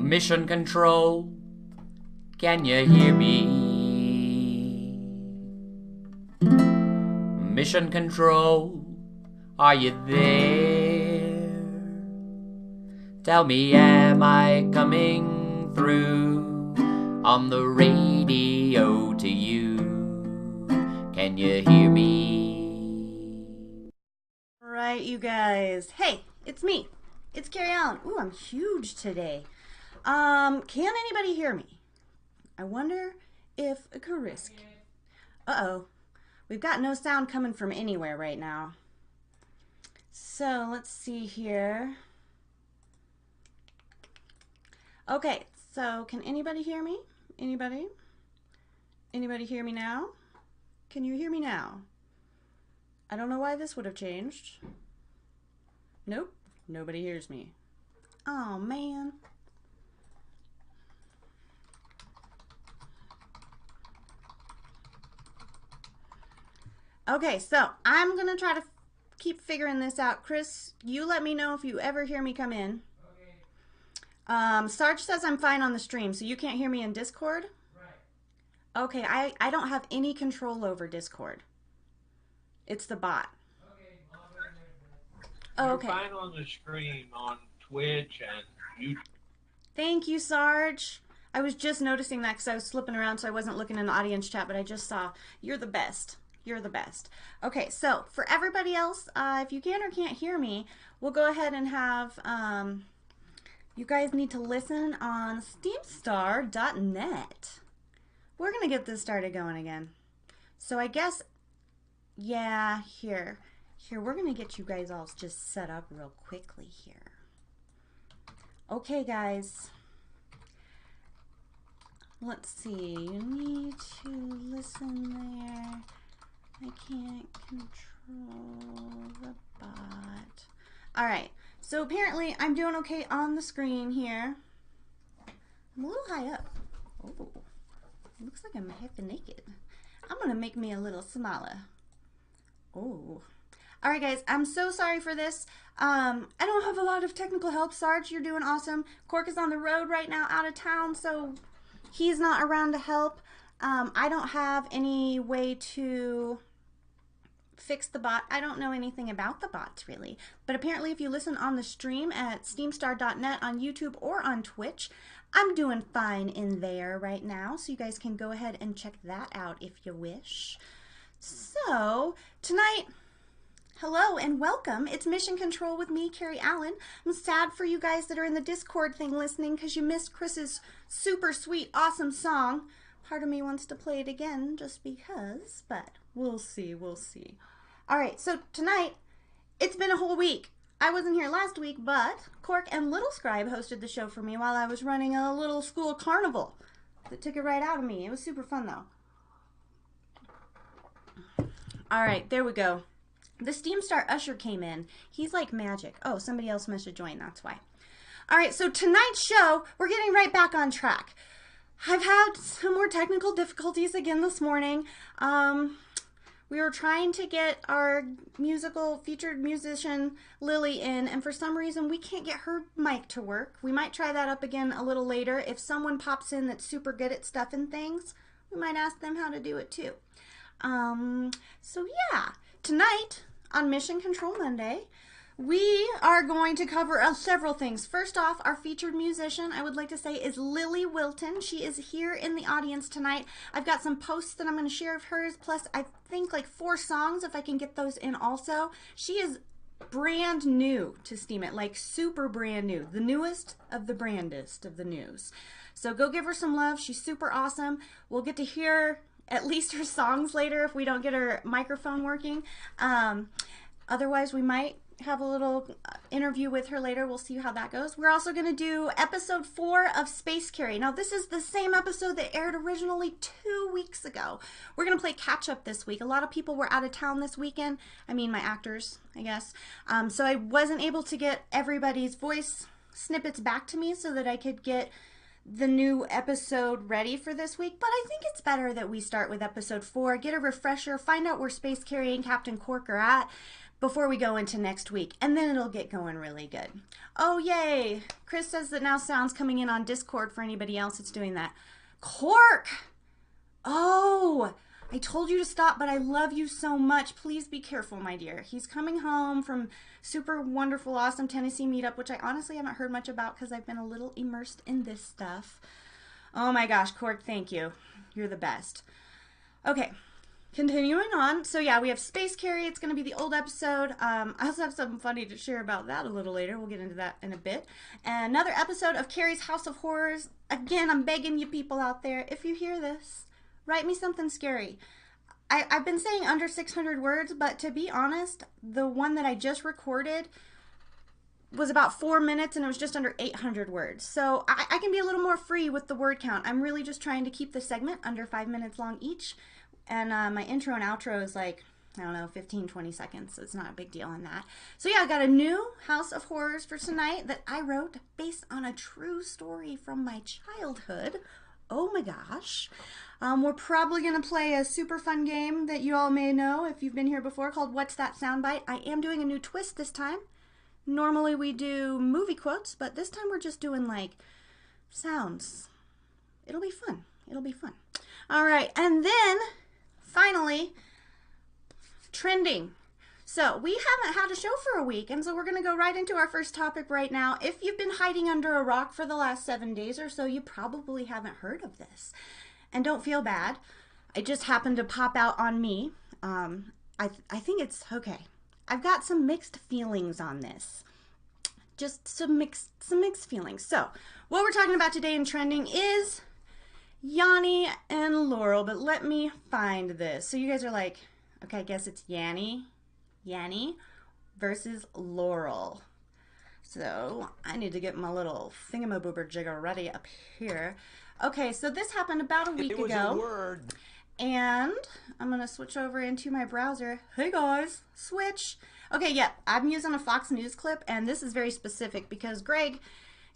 Mission Control, can you hear me? Mission Control, are you there? Tell me, am I coming through on the radio to you? Can you hear me? All right, you guys. Hey, it's me. It's CarrieAllen. Ooh, I'm huge today. Can anybody hear me? I wonder if Carrisk. Uh-oh. We've got no sound coming from anywhere right now. So, let's see here. Okay, so can anybody hear me? Anybody? Anybody hear me now? Can you hear me now? I don't know why this would have changed. Nope, nobody hears me. Oh, man. Okay, so I'm going to try to keep figuring this out. Chris, you let me know if you ever hear me come in. Okay. Sarge says I'm fine on the stream, so you can't hear me in Discord? Right. Okay, I don't have any control over Discord. It's the bot. You're okay. fine on the stream on Twitch and YouTube. Thank you, Sarge. I was just noticing that because I was slipping around, so I wasn't looking in the audience chat, but I just saw you're the best. You're the best. Okay, so for everybody else, if you can or can't hear me, we'll go ahead and have, you guys need to listen on steamstar.net. We're going to get this started going again. So I guess, yeah, here, we're going to get you guys all just set up real quickly here. Okay, guys. Let's see, you need to listen there. I can't control the bot. Alright, so apparently I'm doing okay on the screen here. I'm a little high up. Oh, looks like I'm half naked. I'm going to make me a little smaller. Oh. Alright guys, I'm so sorry for this. I don't have a lot of technical help. Sarge, you're doing awesome. Cork is on the road right now, out of town, so he's not around to help. I don't have any way to fix the bot. I don't know anything about the bots really, but apparently if you listen on the stream at steamstar.net on YouTube or on Twitch, I'm doing fine in there right now, so you guys can go ahead and check that out if you wish. So tonight, hello and welcome. It's Mission Control with me, CarrieAllen. I'm sad for you guys that are in the Discord thing listening because you missed Chris's super sweet, awesome song. Part of me wants to play it again just because, but we'll see, we'll see. All right, so tonight, it's been a whole week. I wasn't here last week, but Cork and Little Scribe hosted the show for me while I was running a little school carnival that took it right out of me. It was super fun, though. All right, there we go. The SteamStar Usher came in. He's like magic. Oh, somebody else must have joined, that's why. All right, so tonight's show, we're getting right back on track. I've had some more technical difficulties again this morning. We were trying to get our musical featured musician Lily in, and for some reason we can't get her mic to work. We might try that up again a little later. If someone pops in that's super good at stuff and things, we might ask them how to do it too. So yeah, tonight on Mission Control Monday, we are going to cover several things. First off, our featured musician, I would like to say, is Lily Wilton. She is here in the audience tonight. I've got some posts that I'm going to share of hers, plus I think like 4 songs if I can get those in also. She is brand new to Steam It, like super brand new. The newest of the brandest of the news. So go give her some love. She's super awesome. We'll get to hear at least her songs later if we don't get her microphone working. Otherwise, we might have a little interview with her later. We'll see how that goes. We're also going to do episode 4 of Space Carrie. Now, this is the same episode that aired originally 2 weeks ago. We're going to play catch up this week. A lot of people were out of town this weekend. I mean, my actors, I guess. So I wasn't able to get everybody's voice snippets back to me so that I could get the new episode ready for this week, but I think it's better that we start with episode 4, get a refresher, find out where Space Carrie and Captain Cork are at, before we go into next week, and then it'll get going really good. Oh, yay. Chris says that now sound's coming in on Discord for anybody else that's doing that. Cork! Oh, I told you to stop, but I love you so much. Please be careful, my dear. He's coming home from super wonderful, awesome Tennessee meetup, which I honestly haven't heard much about because I've been a little immersed in this stuff. Oh my gosh, Cork, thank you. You're the best. Okay. Continuing on, so yeah, we have Space Carrie. It's going to be the old episode. I also have something funny to share about that a little later. We'll get into that in a bit. And another episode of Carrie's House of Horrors. Again, I'm begging you people out there, if you hear this, write me something scary. I've been saying under 600 words, but to be honest, the one that I just recorded was about 4 minutes and it was just under 800 words. So I can be a little more free with the word count. I'm really just trying to keep the segment under 5 minutes long each. And my intro and outro is like, I don't know, 15, 20 seconds. So it's not a big deal on that. So yeah, I got a new House of Horrors for tonight that I wrote based on a true story from my childhood. Oh my gosh. We're probably going to play a super fun game that you all may know if you've been here before called What's That Soundbite? I am doing a new twist this time. Normally we do movie quotes, but this time we're just doing like sounds. It'll be fun. It'll be fun. All right, and then finally, trending. So we haven't had a show for a week, and so we're going to go right into our first topic right now. If you've been hiding under a rock for the last 7 days or so, you probably haven't heard of this. And don't feel bad. It just happened to pop out on me. I think it's okay. I've got some mixed feelings on this. Just some mixed feelings. So what we're talking about today in trending is Yanni and Laurel, but let me find this. So you guys are like, okay, I guess it's Yanni versus Laurel. So I need to get my little thingamaboober jigger ready up here. Okay, so this happened about a week ago. It was a word. And I'm going to switch over into my browser. Hey guys, switch. Okay, yeah, I'm using a Fox News clip, and this is very specific because Greg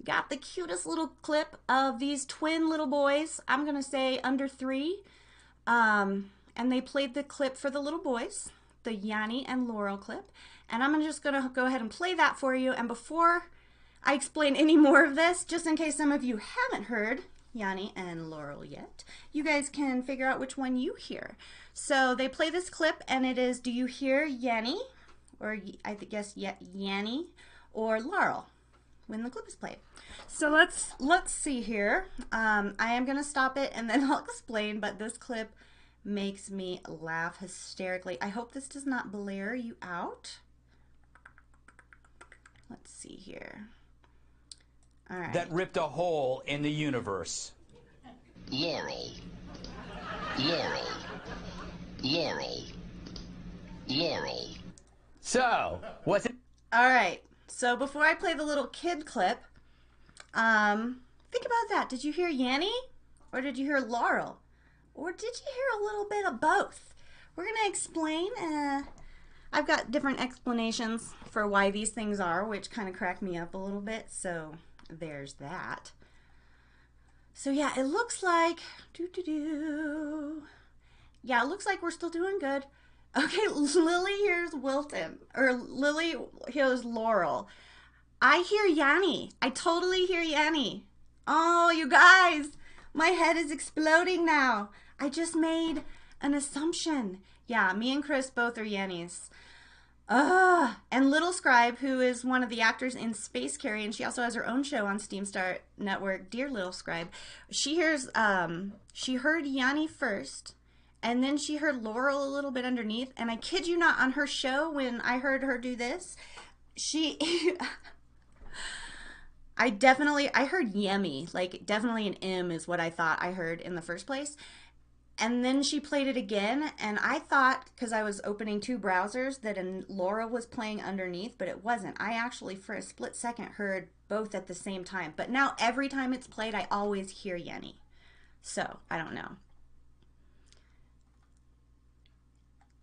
got the cutest little clip of these twin little boys. I'm going to say under 3. And they played the clip for the little boys, the Yanni and Laurel clip. And I'm just going to go ahead and play that for you. And before I explain any more of this, just in case some of you haven't heard Yanni and Laurel yet, you guys can figure out which one you hear. So they play this clip, and it is, do you hear Yanni? Or I guess Yanni or Laurel when the clip is played. So let's see here. I am going to stop it and then I'll explain, but this clip makes me laugh hysterically. I hope this does not blare you out. Let's see here. All right. That ripped a hole in the universe. Laurel. Laurel. Laurel. Laurel. So, what's it? All right. So before I play the little kid clip, think about that. Did you hear Yanni? Or did you hear Laurel? Or did you hear a little bit of both? We're going to explain. I've got different explanations for why these things are, which kind of crack me up a little bit. So there's that. So yeah, it looks like... Yeah, it looks like we're still doing good. Okay, Lily hears Wilton, or Lily hears Laurel. I hear Yanni. I totally hear Yanni. Oh, you guys, my head is exploding now. I just made an assumption. Yeah, me and Chris both are Yannis. And Little Scribe, who is one of the actors in Space Carrie, and she also has her own show on Steam Star Network, Dear Little Scribe, she hears, she heard Yanni first, and then she heard Laurel a little bit underneath. And I kid you not, on her show, when I heard her do this, I heard Yemi. Like, definitely an M is what I thought I heard in the first place. And then she played it again, and I thought, because I was opening 2 browsers, that Laura was playing underneath, but it wasn't. I actually, for a split second, heard both at the same time. But now, every time it's played, I always hear Yanni. So, I don't know.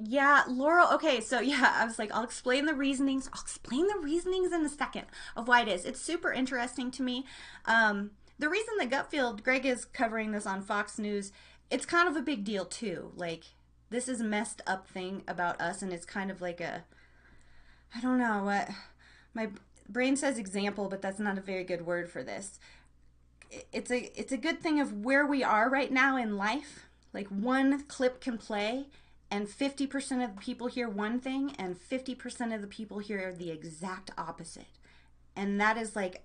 Yeah, Laurel, okay, so yeah, I was like, I'll explain the reasonings. I'll explain the reasonings in a second of why it is. It's super interesting to me. The reason that Gutfield, Greg is covering this on Fox News, it's kind of a big deal too. Like, this is a messed up thing about us, and it's kind of like a, I don't know what my brain says example, but that's not a very good word for this. It's a good thing of where we are right now in life. Like one clip can play and 50% of the people hear one thing and 50% of the people hear the exact opposite. And that is like,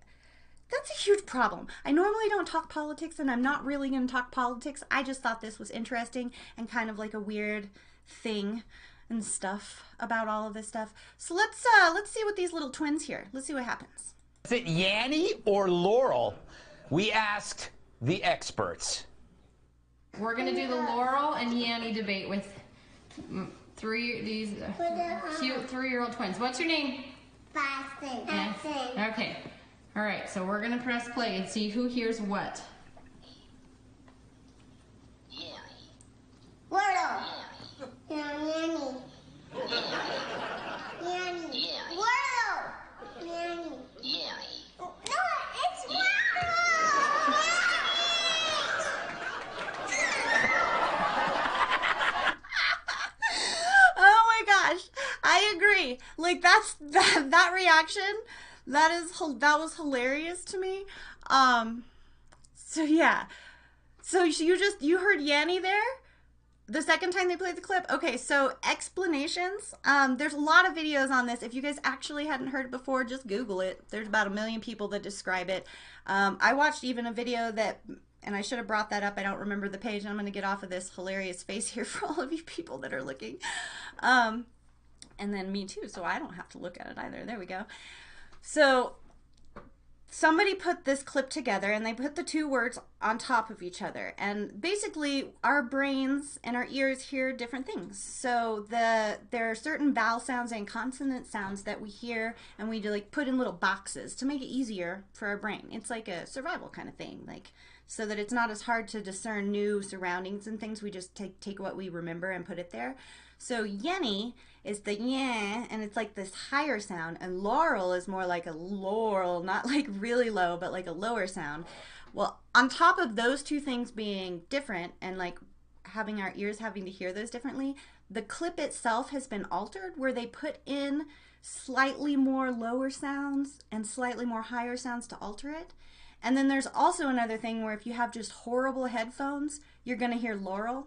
that's a huge problem. I normally don't talk politics, and I'm not really going to talk politics. I just thought this was interesting and kind of like a weird thing and stuff about all of this stuff. So let's see what these little twins hear. Let's see what happens. Was it Yanny or Laurel? We asked the experts. We're gonna do the Laurel and Yanny debate with these cute 3-year-old twins. What's your name? Boston. Okay. All right. So we're gonna press play and see who hears what. Laurel. Yanny. Yanny. Laurel. Yanny. No, it's Laurel. Oh my gosh, I agree. Like that reaction, that was hilarious to me. So yeah, so you heard Yanny there. The second time they played the clip. Okay, so explanations. There's a lot of videos on this. If you guys actually hadn't heard it before, just Google it. There's about 1 million people that describe it. I watched even a video that, and I should have brought that up. I don't remember the page, and I'm going to get off of this hilarious face here for all of you people that are looking. And then me too, so I don't have to look at it either. There we go. So somebody put this clip together, and they put the two words on top of each other, and basically our brains and our ears hear different things. So there are certain vowel sounds and consonant sounds that we hear, and we like put in little boxes to make it easier for our brain. It's like a survival kind of thing, like so that it's not as hard to discern new surroundings and things. We just take what we remember and put it there. So Yanny is the yeah, and it's like this higher sound, and Laurel is more like a laurel, not like really low, but like a lower sound. Well, on top of those two things being different and like having our ears having to hear those differently, the clip itself has been altered where they put in slightly more lower sounds and slightly more higher sounds to alter it. And then there's also another thing where if you have just horrible headphones, you're going to hear Laurel.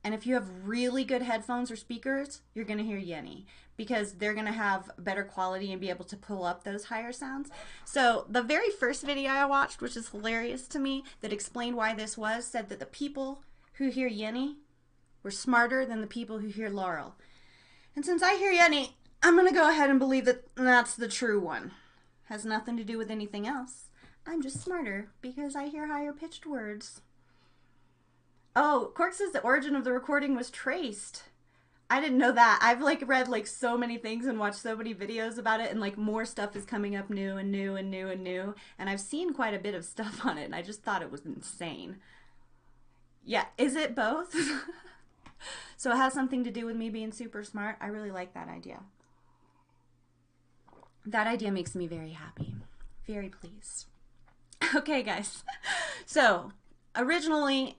And if you have really good headphones or speakers, you're going to hear Yanny, because they're going to have better quality and be able to pull up those higher sounds. So the very first video I watched, which is hilarious to me, that explained why this was, said that the people who hear Yanny were smarter than the people who hear Laurel. And since I hear Yanny, I'm going to go ahead and believe that that's the true one. Has nothing to do with anything else. I'm just smarter because I hear higher pitched words. Oh, Cork says the origin of the recording was traced. I didn't know that. I've like read like so many things and watched so many videos about it, and like more stuff is coming up new and new and new and new. And I've seen quite a bit of stuff on it, and I just thought it was insane. Yeah, is it both? So it has something to do with me being super smart. I really like that idea. That idea makes me very happy. Very pleased. Okay, guys. So originally,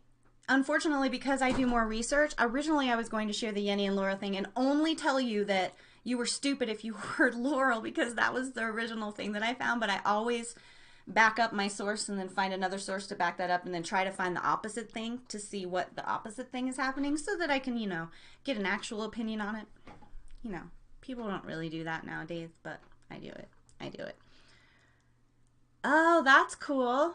unfortunately, because I do more research, originally I was going to share the Yanny and Laurel thing and only tell you that you were stupid if you heard Laurel, because that was the original thing that I found. But I always back up my source and then find another source to back that up and then try to find the opposite thing to see what the opposite thing is happening so that I can, you know, get an actual opinion on it. You know, people don't really do that nowadays, but I do it. I do it. Oh, that's cool.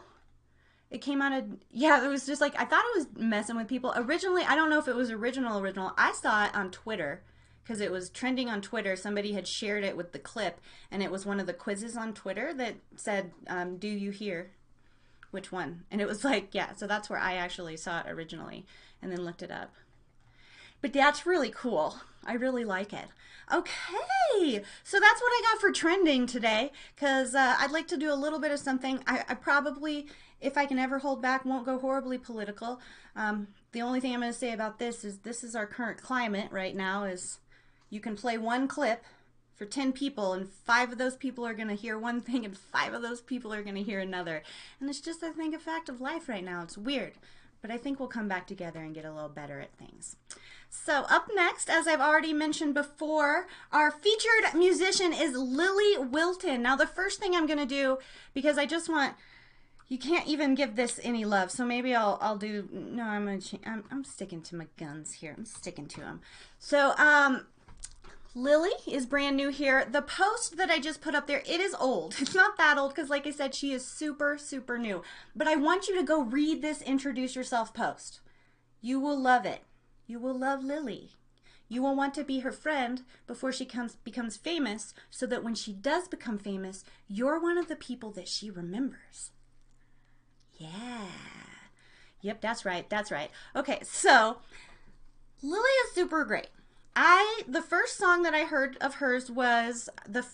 It came out of, yeah, it was just like, I thought it was messing with people. Originally, I don't know if it was original. I saw it on Twitter because it was trending on Twitter. Somebody had shared it with the clip, and it was one of the quizzes on Twitter that said, do you hear which one? And it was like, yeah, so that's where I actually saw it originally and then looked it up. But that's really cool. I really like it. Okay, so that's what I got for trending today, because I'd like to do a little bit of something. I probably, if I can ever hold back, won't go horribly political. The only thing I'm going to say about this is our current climate right now is you can play one clip for 10 people, and 5 of those people are going to hear one thing, and 5 of those people are going to hear another. And it's just, I think, a fact of life right now. It's weird. But I think we'll come back together and get a little better at things. So up next, as I've already mentioned before, our featured musician is Lily Wilton. Now the first thing I'm going to do, because I just want, you can't even give this any love, so maybe I'll do, no, I'm sticking to my guns here. I'm sticking to them. So Lily is brand new here. The post that I just put up there, it is old. It's not that old because, like I said, she is super, super new. But I want you to go read this Introduce Yourself post. You will love it. You will love Lily. You will want to be her friend before she becomes famous, so that when she does become famous, you're one of the people that she remembers. Yeah. Yep, that's right. That's right. Okay, so Lily is super great. The first song that I heard of hers was the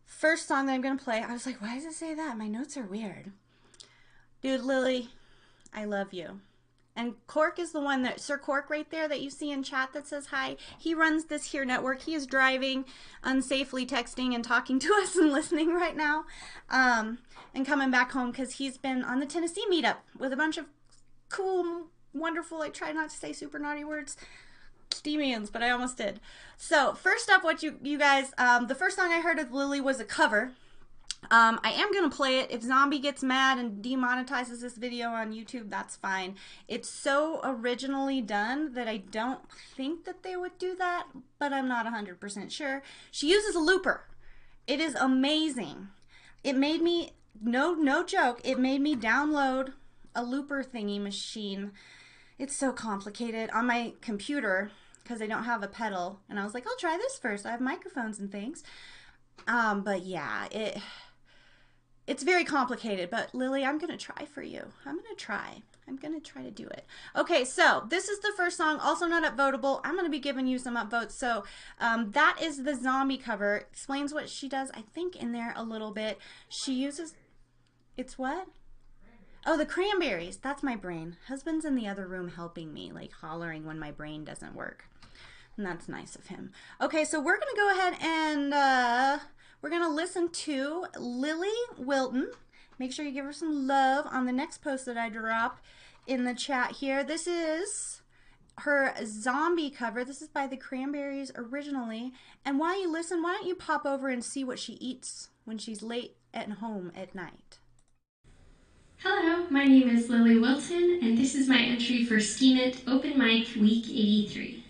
first song that I'm going to play. I was like, why does it say that? My notes are weird. Dude, Lily, I love you. And Cork is the one that, Sir Cork right there that you see in chat that says hi. He runs this here network. He is driving, unsafely texting and talking to us and listening right now. And coming back home because he's been on the Tennessee meetup with a bunch of cool, wonderful, I try not to say super naughty words, Steamians, but I almost did. So first up, what you guys, the first song I heard of Lily was a cover. I am going to play it. If Zombie gets mad and demonetizes this video on YouTube, that's fine. It's so originally done that I don't think that they would do that, but I'm not 100% sure. She uses a looper. It is amazing. It made me, no joke, it made me download a looper thingy machine. It's so complicated on my computer because I don't have a pedal, and I was like, I'll try this first. I have microphones and things. But yeah, it's very complicated, but Lily, I'm going to try for you. I'm going to try to do it. Okay, so this is the first song, also not upvotable. I'm going to be giving you some upvotes. So that is the Zombie cover. Explains what she does, I think, in there a little bit. She uses, it's what? Oh, the Cranberries. That's my brain. Husband's in the other room helping me, like hollering when my brain doesn't work. And that's nice of him. Okay, so we're going to go ahead and we're going to listen to Lily Wilton. Make sure you give her some love on the next post that I drop in the chat here. This is her Zombie cover. This is by the Cranberries originally. And while you listen, why don't you pop over and see what she eats when she's late at home at night. Hello, my name is Lily Wilton, and this is my entry for Steam It Open Mic Week 83.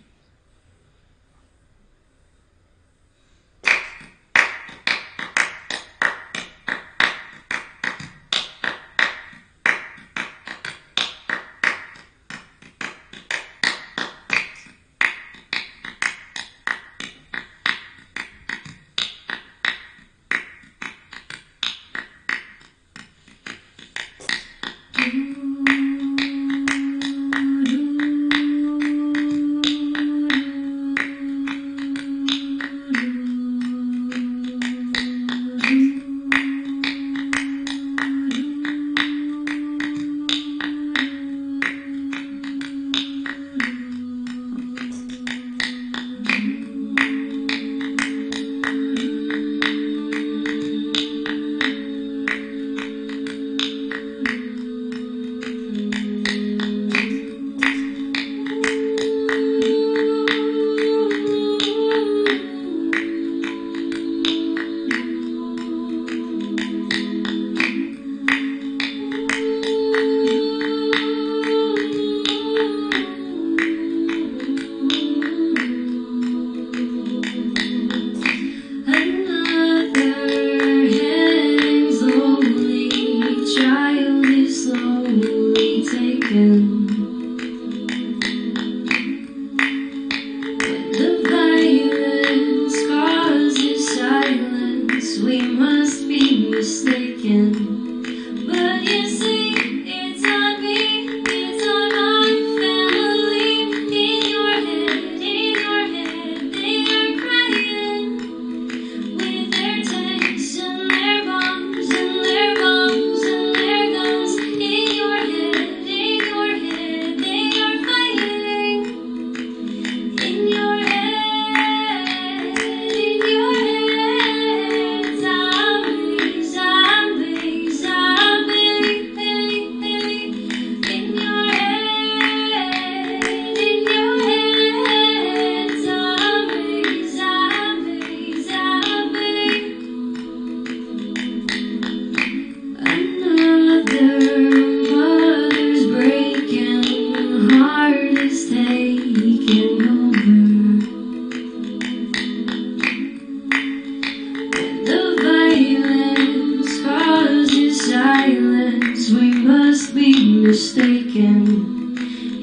mistaken.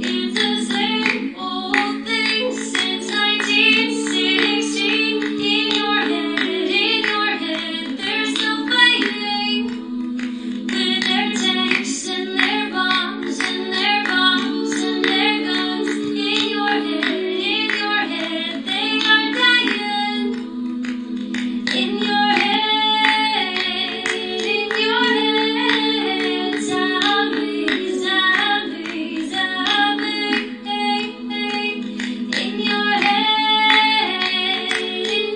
It's the same old thing since 1916. In your head, there's no fighting with their tanks and their bombs and their bombs and their guns. In your head, they are dying. In your head, zombie, zombie, zombie. In your head, zombie,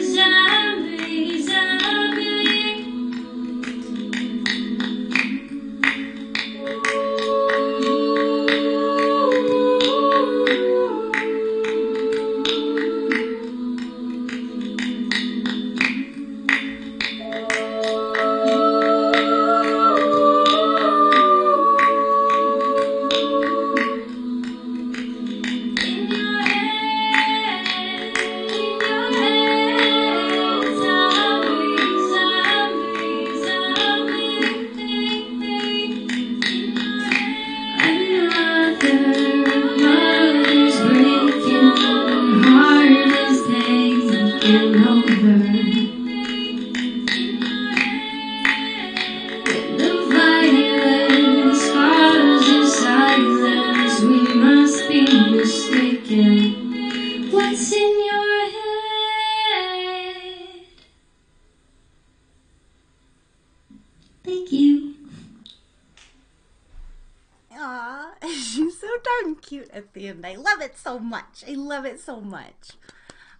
zombie, zombie. What's in your head? Thank you. Aw, she's so darn cute at the end. I love it so much. I love it so much.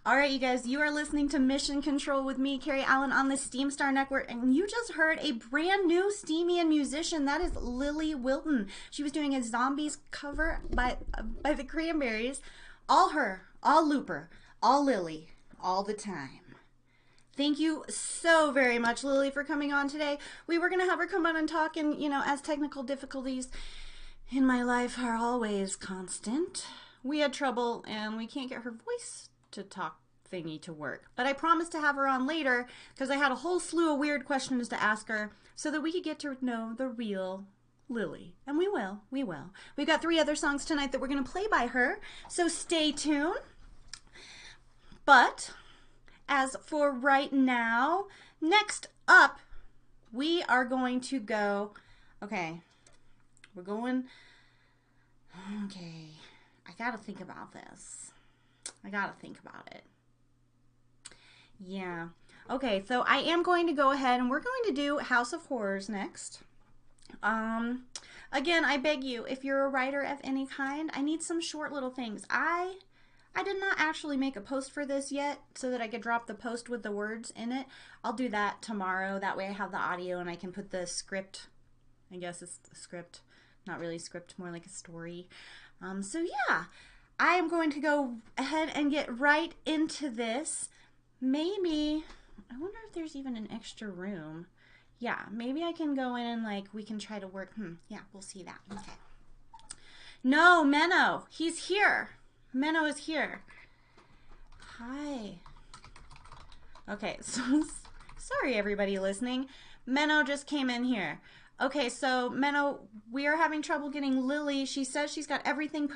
All right, you guys, you are listening to Mission Control with me, Carrie Allen, on the Steam Star Network, and you just heard a brand new Steamian musician. That is Lily Wilton. She was doing a Zombies cover by the Cranberries. All her, all Looper, all Lily, all the time. Thank you so very much, Lily, for coming on today. We were going to have her come on and talk, and, as technical difficulties in my life are always constant, we had trouble, and we can't get her voice to talk thingy to work. But I promised to have her on later, because I had a whole slew of weird questions to ask her, so that we could get to know the real Lily. And we will. We've got 3 other songs tonight that we're going to play by her, so stay tuned. But as for right now, next up, we are going to go, okay, I gotta think about this. I gotta think about it. Yeah. Okay, so I am going to go ahead and we're going to do House of Horrors next. Again, I beg you, if you're a writer of any kind, I need some short little things. I did not actually make a post for this yet so that I could drop the post with the words in it. I'll do that tomorrow. That way I have the audio and I can put the script. I guess it's the script. Not really script, more like a story. So yeah, I am going to go ahead and get right into this. Maybe, I wonder if there's even an extra room. Yeah, maybe I can go in and we can try to work. Yeah, we'll see that. Okay. No, Menno, he's here. Menno is here. Hi. Okay, so sorry everybody listening. Menno just came in here. Okay, so Menno, we are having trouble getting Lily. She says she's got everything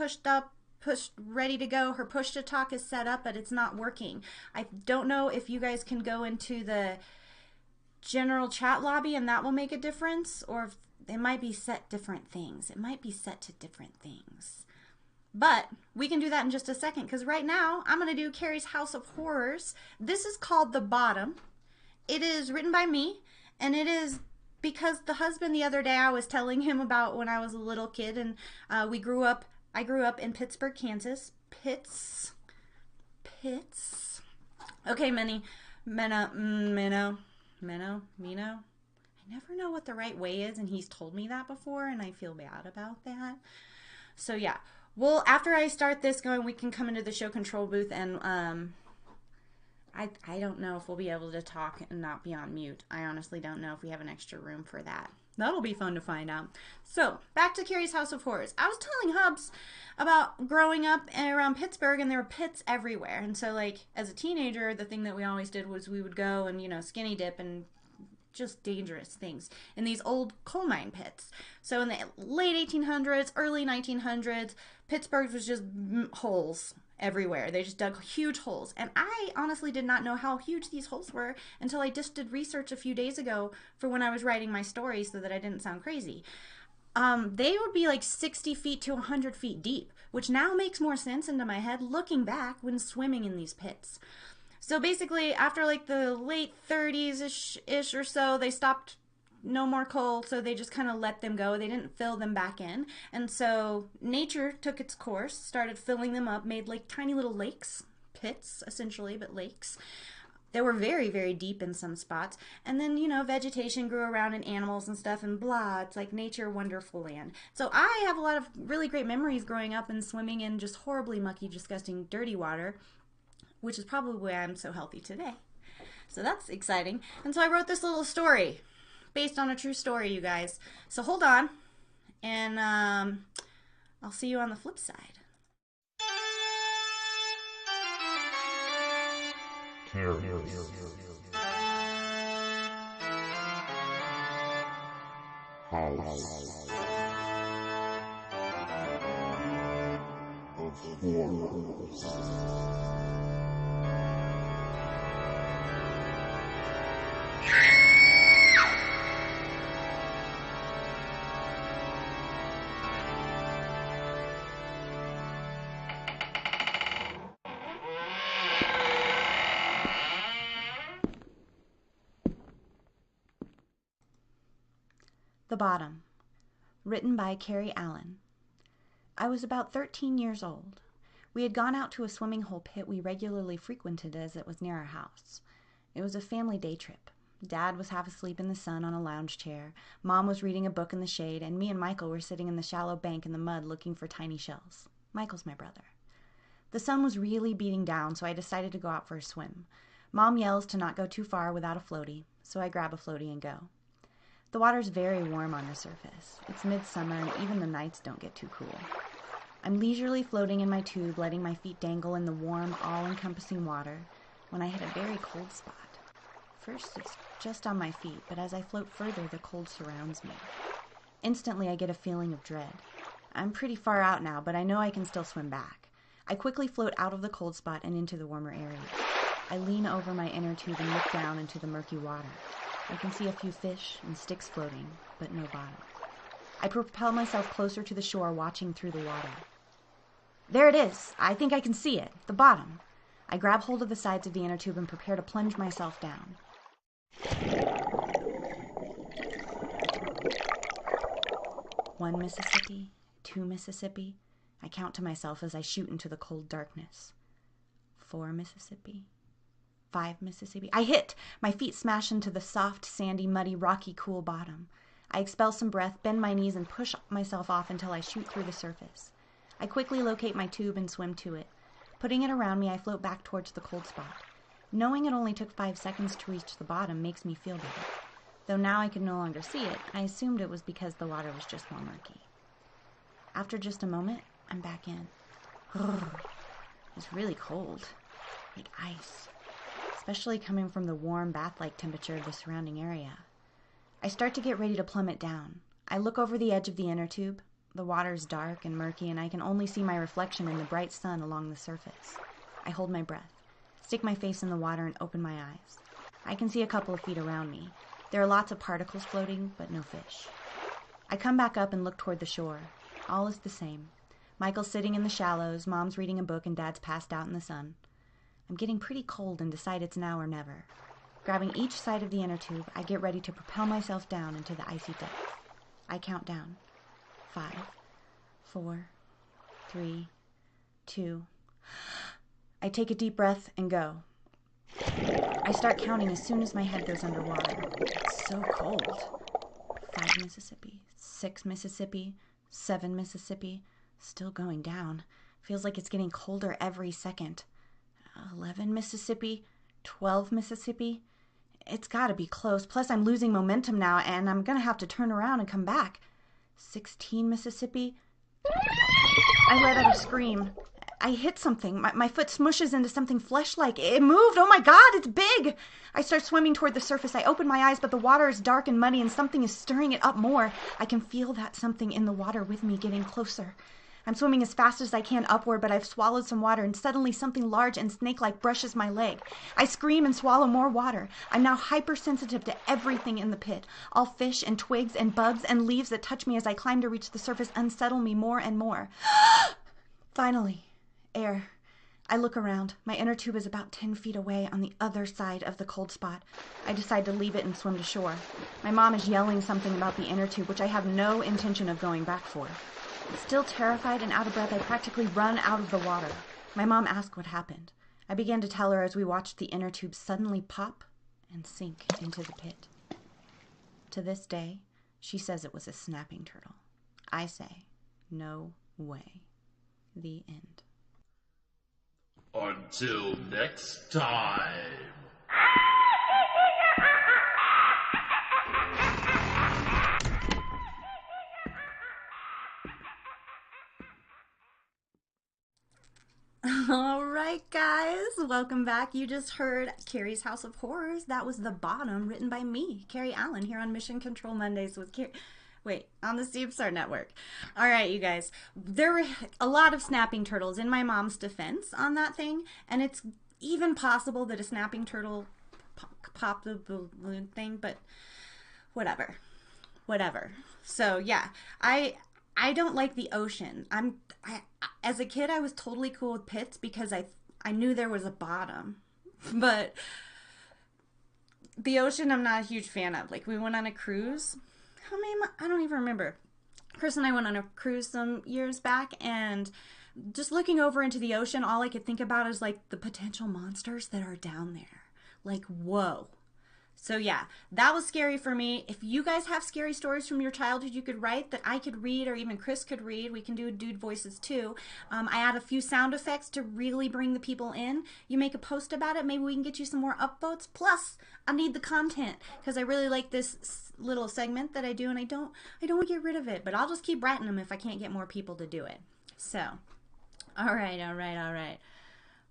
ready to go. Her push to talk is set up, but it's not working. I don't know if you guys can go into the general chat lobby and that will make a difference, or if it might be set different things. It might be set to different things. But we can do that in just a second, because right now I'm going to do Carrie's House of Horrors. This is called The Bottom. It is written by me, and it is because the husband the other day I was telling him about when I was a little kid, and I grew up in Pittsburgh, Kansas. Pitts. Okay, Menno. I never know what the right way is, and he's told me that before, and I feel bad about that. So yeah, well, after I start this going, we can come into the show control booth, and I don't know if we'll be able to talk and not be on mute. I honestly don't know if we have an extra room for that. That'll be fun to find out. So, back to Carrie's House of Horrors. I was telling Hubs about growing up around Pittsburgh, and there were pits everywhere. And so, as a teenager, the thing that we always did was we would go and, skinny dip and just dangerous things in these old coal mine pits. So in the late 1800s, early 1900s, Pittsburgh was just holes everywhere. They just dug huge holes. And I honestly did not know how huge these holes were until I just did research a few days ago for when I was writing my story so that I didn't sound crazy. They would be like 60 feet to 100 feet deep, which now makes more sense into my head looking back when swimming in these pits. So basically, after like the late 30s-ish or so, they stopped, no more coal, so they just kind of let them go. They didn't fill them back in. And so nature took its course, started filling them up, made like tiny little lakes, pits essentially, but lakes. They were very, very deep in some spots. And then, you know, vegetation grew around and animals and stuff and blah. It's like nature, wonderful land. So I have a lot of really great memories growing up and swimming in just horribly mucky, disgusting, dirty water, which is probably why I'm so healthy today. So that's exciting. And so I wrote this little story based on a true story, you guys. So hold on, and I'll see you on the flip side. Carrie. House of Horrors. The Bottom, written by CarrieAllen. I was about 13 years old. We had gone out to a swimming hole pit we regularly frequented as it was near our house. It was a family day trip. Dad was half asleep in the sun on a lounge chair, Mom was reading a book in the shade, and me and Michael were sitting in the shallow bank in the mud looking for tiny shells. Michael's my brother. The sun was really beating down, so I decided to go out for a swim. Mom yells to not go too far without a floaty, so I grab a floaty and go. The water's very warm on the surface. It's midsummer and even the nights don't get too cool. I'm leisurely floating in my tube, letting my feet dangle in the warm, all-encompassing water, when I hit a very cold spot. First, it's just on my feet, but as I float further, the cold surrounds me. Instantly, I get a feeling of dread. I'm pretty far out now, but I know I can still swim back. I quickly float out of the cold spot and into the warmer area. I lean over my inner tube and look down into the murky water. I can see a few fish and sticks floating, but no bottom. I propel myself closer to the shore, watching through the water. There it is! I think I can see it. The bottom. I grab hold of the sides of the inner tube and prepare to plunge myself down. One Mississippi, 2 Mississippi. I count to myself as I shoot into the cold darkness. 4 Mississippi. 5 Mississippi. I hit! My feet smash into the soft, sandy, muddy, rocky, cool bottom. I expel some breath, bend my knees, and push myself off until I shoot through the surface. I quickly locate my tube and swim to it. Putting it around me, I float back towards the cold spot. Knowing it only took 5 seconds to reach the bottom makes me feel better. Though now I can no longer see it, I assumed it was because the water was just more murky. After just a moment, I'm back in. It's really cold. Like ice. Especially coming from the warm, bath-like temperature of the surrounding area. I start to get ready to plummet down. I look over the edge of the inner tube. The water is dark and murky, and I can only see my reflection in the bright sun along the surface. I hold my breath, stick my face in the water, and open my eyes. I can see a couple of feet around me. There are lots of particles floating, but no fish. I come back up and look toward the shore. All is the same. Michael's sitting in the shallows, Mom's reading a book, and Dad's passed out in the sun. I'm getting pretty cold and decide it's now or never. Grabbing each side of the inner tube, I get ready to propel myself down into the icy depths. I count down. 5, 4, 3, 2. I take a deep breath and go. I start counting as soon as my head goes underwater. It's so cold. 5 Mississippi, 6 Mississippi, 7 Mississippi. Still going down. Feels like it's getting colder every second. 11 Mississippi, 12 Mississippi. It's gotta be close. Plus, I'm losing momentum now, and I'm gonna have to turn around and come back. 16 Mississippi. I let out a scream. I hit something. My foot smushes into something flesh-like. It moved. Oh my God, it's big. I start swimming toward the surface. I open my eyes, but the water is dark and muddy and something is stirring it up more. I can feel that something in the water with me getting closer. I'm swimming as fast as I can upward, but I've swallowed some water and suddenly something large and snake-like brushes my leg. I scream and swallow more water. I'm now hypersensitive to everything in the pit. All fish and twigs and bugs and leaves that touch me as I climb to reach the surface unsettle me more and more. Finally. Air. I look around. My inner tube is about 10 feet away on the other side of the cold spot. I decide to leave it and swim to shore. My mom is yelling something about the inner tube, which I have no intention of going back for. Still terrified and out of breath, I practically run out of the water. My mom asked what happened. I began to tell her as we watched the inner tube suddenly pop and sink into the pit. To this day, she says it was a snapping turtle. I say, no way. The end. Until next time. All right, guys, welcome back. You just heard Carrie's House of Horrors. That was The Bottom, written by me, CarrieAllen, here on Mission Control Mondays with Carrie. Wait, on the Steve Star Network. All right, you guys. There were a lot of snapping turtles in my mom's defense on that thing, and it's even possible that a snapping turtle popped the balloon thing, but whatever. So, yeah, I don't like the ocean. As a kid, I was totally cool with pits because I knew there was a bottom, but the ocean I'm not a huge fan of. Like, we went on a cruise. How many? I don't even remember. Chris and I went on a cruise some years back, and just looking over into the ocean, all I could think about is like the potential monsters that are down there. Like, whoa. So yeah, that was scary for me. If you guys have scary stories from your childhood you could write that I could read, or even Chris could read, we can do dude voices too. I add a few sound effects to really bring the people in. You make a post about it, maybe we can get you some more upvotes. Plus, I need the content because I really like this little segment that I do, and I don't want to get rid of it, but I'll just keep writing them if I can't get more people to do it. So, all right.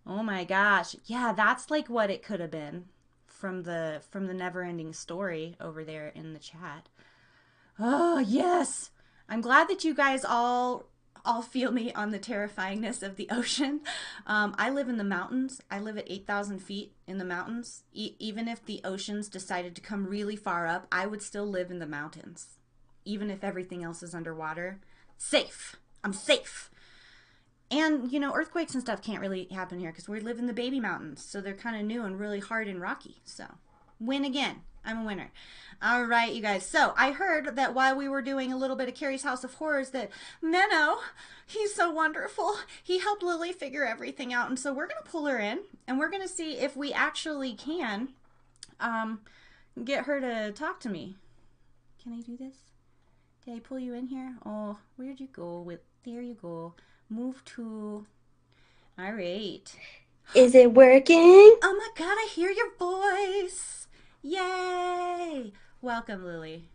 Oh my gosh, yeah, that's like what it could have been from the never-ending story over there in the chat. Oh yes, I'm glad that you guys all feel me on the terrifyingness of the ocean. I live in the mountains. I live at 8,000 feet in the mountains. Even if the oceans decided to come really far up, I would still live in the mountains. Even if everything else is underwater. Safe. I'm safe. And, you know, earthquakes and stuff can't really happen here because we live in the baby mountains. So they're kind of new and really hard and rocky. So, win again. I'm a winner. All right, you guys. So, I heard that while we were doing a little bit of Carrie's House of Horrors that Menno, he's so wonderful. He helped Lily figure everything out. And so we're going to pull her in. And we're going to see if we actually can get her to talk to me. Can I do this? Did I pull you in here? Oh, where'd you go? There you go. Move to... All right. Is it working? Oh my God, I hear your voice. Yay. Welcome, Lily.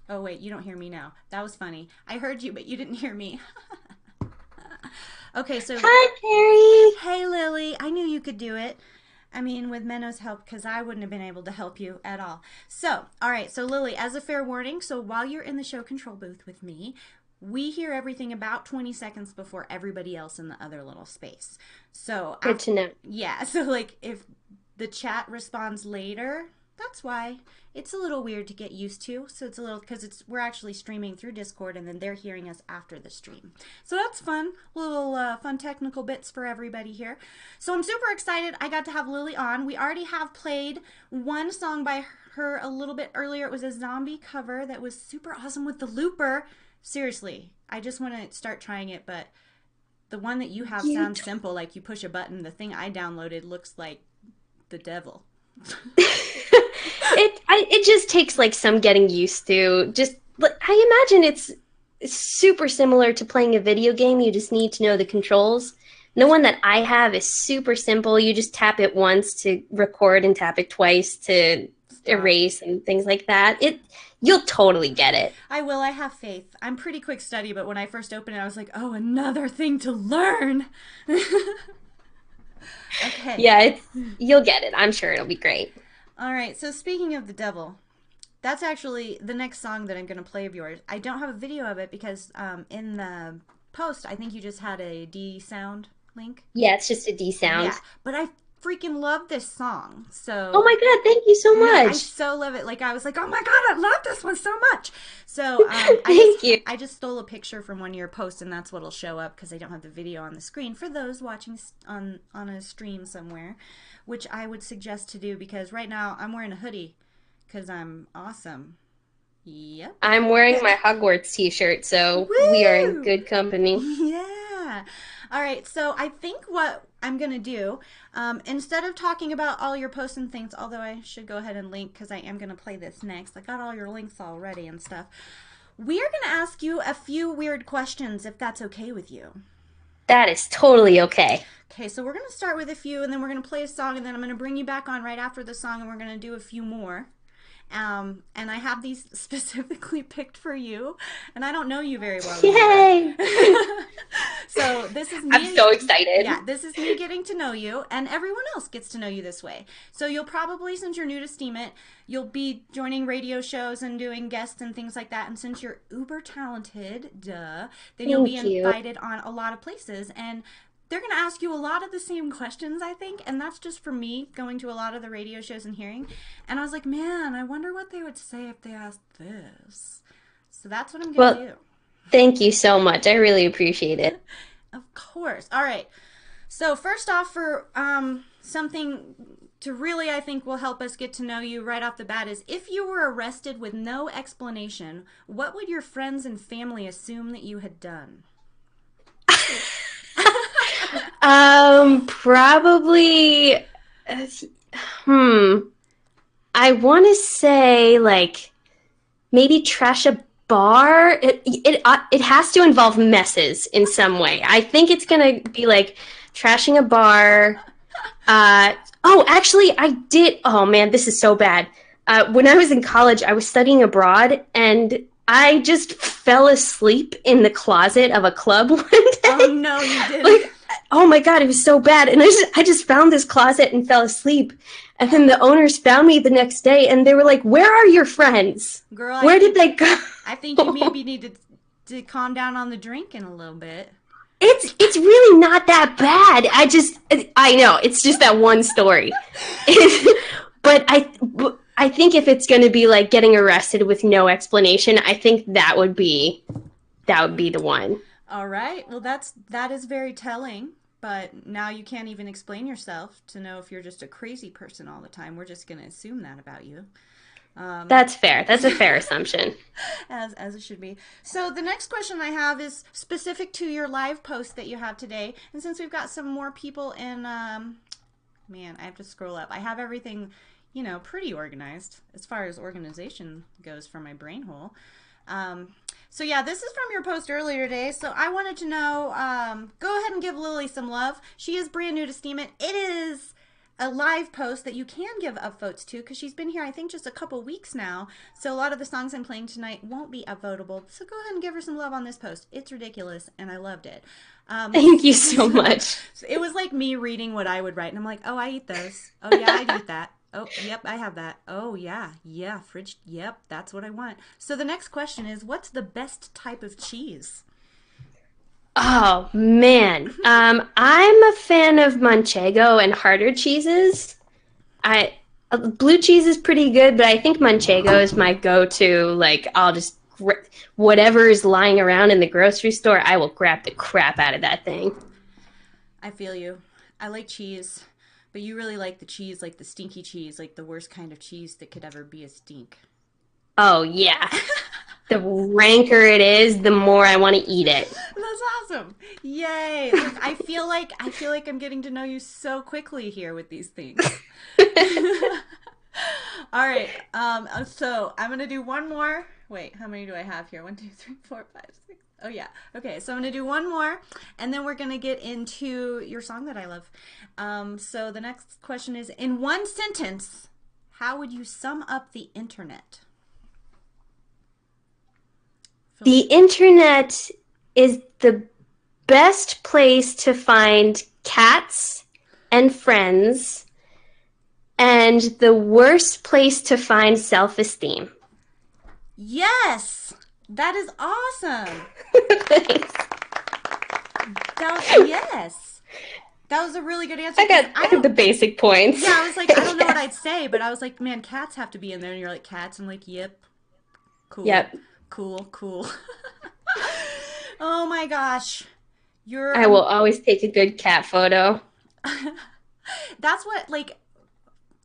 Oh, wait, you don't hear me now. That was funny. I heard you, but you didn't hear me. Okay, so... Hi, Carrie. Hey, Lily. I knew you could do it. I mean, with Menno's help, because I wouldn't have been able to help you at all. So, all right, so Lily, as a fair warning, so while you're in the show control booth with me, we hear everything about 20 seconds before everybody else in the other little space. So Good to know. Yeah, so like if the chat responds later, that's why. It's a little weird to get used to. So it's a little, because we're actually streaming through Discord and then they're hearing us after the stream. So that's fun. Little fun technical bits for everybody here. So I'm super excited. I got to have Lily on. We already have played one song by her a little bit earlier. It was a zombie cover that was super awesome with the looper. Seriously, I just want to start trying it, but the one that you have sounds simple, like you push a button. The thing I downloaded looks like the devil. It just takes like some getting used to. Just I imagine it's super similar to playing a video game. You just need to know the controls. The one that I have is super simple. You just tap it once to record and tap it twice to erase and things like that. You'll totally get it. I will. I have faith. I'm pretty quick study, but when I first opened it, I was like, oh, another thing to learn. Okay. Yeah, you'll get it. I'm sure it'll be great. All right. So speaking of the devil, that's actually the next song that I'm going to play of yours. I don't have a video of it because in the post, I think you just had a D sound link. Yeah, it's just a D sound. Yeah, but I freaking love this song. So oh my god, thank you so much. I so love it. Like I was like, oh my god, I love this one so much. So I just stole a picture from one of your posts, and that's what'll show up because I don't have the video on the screen for those watching on a stream somewhere, which I would suggest to do because right now I'm wearing a hoodie because I'm awesome. Yep. I'm wearing my Hogwarts t-shirt, so Woo! We are in good company. Yeah. All right, so I think what I'm going to do, instead of talking about all your posts and things, although I should go ahead and link because I am going to play this next. I got all your links already and stuff. We are going to ask you a few weird questions if that's okay with you. That is totally okay. Okay, so we're going to start with a few, and then we're going to play a song, and then I'm going to bring you back on right after the song, and we're going to do a few more. And I have these specifically picked for you, and I don't know you very well. Yay! So this is me. I'm so excited. Yeah, this is me getting to know you, and everyone else gets to know you this way. So you'll probably, since you're new to Steam It, you'll be joining radio shows and doing guests and things like that. And since you're uber talented, then you'll be invited on a lot of places, and they're going to ask you a lot of the same questions, I think, and that's just for me going to a lot of the radio shows and hearing. And I was like, man, I wonder what they would say if they asked this. So that's what I'm going to do. Thank you so much. I really appreciate it. Of course. All right. So first off, for something to really, I think, will help us get to know you right off the bat is if you were arrested with no explanation, what would your friends and family assume that you had done? Probably, I want to say like maybe trash a bar. It has to involve messes in some way. I think it's gonna be like trashing a bar. Oh, actually, I did. Oh man, this is so bad. When I was in college, I was studying abroad, and I just fell asleep in the closet of a club one day. Oh no, you didn't. Like, oh my god, it was so bad. And I just found this closet and fell asleep. And then the owners found me the next day, and they were like, "Where are your friends? Girl, where did they go?" I think you maybe need to calm down on the drinking a little bit. It's really not that bad. I know it's just that one story. But I think if it's going to be like getting arrested with no explanation, I think that would be the one. All right. Well, that is very telling. But now you can't even explain yourself to know if you're just a crazy person all the time. We're just going to assume that about you. That's fair. That's a fair assumption. As it should be. So the next question I have is specific to your live post that you have today. And since we've got some more people in, man, I have to scroll up. I have everything, pretty organized as far as organization goes for my brain hole. So yeah, this is from your post earlier today. So I wanted to know, go ahead and give Lily some love. She is brand new to Steam It. It is a live post that you can give upvotes to because she's been here, I think, just a couple weeks now. So a lot of the songs I'm playing tonight won't be upvotable. So go ahead and give her some love on this post. It's ridiculous, and I loved it. Thank you so much. It was like me reading what I would write, and I'm like, oh, I eat those. Oh, yeah, I eat that. Oh, yep, I have that. Oh, yeah, fridge. Yep, that's what I want. So the next question is, what's the best type of cheese? Oh, man. I'm a fan of Manchego and harder cheeses. Blue cheese is pretty good, but I think Manchego is my go-to. Like, I'll just, whatever is lying around in the grocery store, I will grab the crap out of that thing. I feel you. I like cheese. But you really like the cheese, like the stinky cheese, like the worst kind of cheese that could ever be a stink. Oh, yeah. The ranker it is, the more I want to eat it. That's awesome. Yay. Look, I feel like I'm getting to know you so quickly here with these things. All right. So I'm going to do one more. Wait, how many do I have here? 1, 2, 3, 4, 5, 6. Oh, yeah. Okay, so I'm going to do one more, and then we're going to get into your song that I love. So the next question is, in one sentence, how would you sum up the internet? The internet is the best place to find cats and friends, and the worst place to find self-esteem. Yes! That is awesome! Thanks. Yes! That was a really good answer. I got the basic points. Yeah, I was like, I don't know what I'd say, but I was like, man, cats have to be in there. And you're like, cats? I'm like, yep. Cool. Yep. Cool. Oh my gosh. I will always take a good cat photo. That's what, like,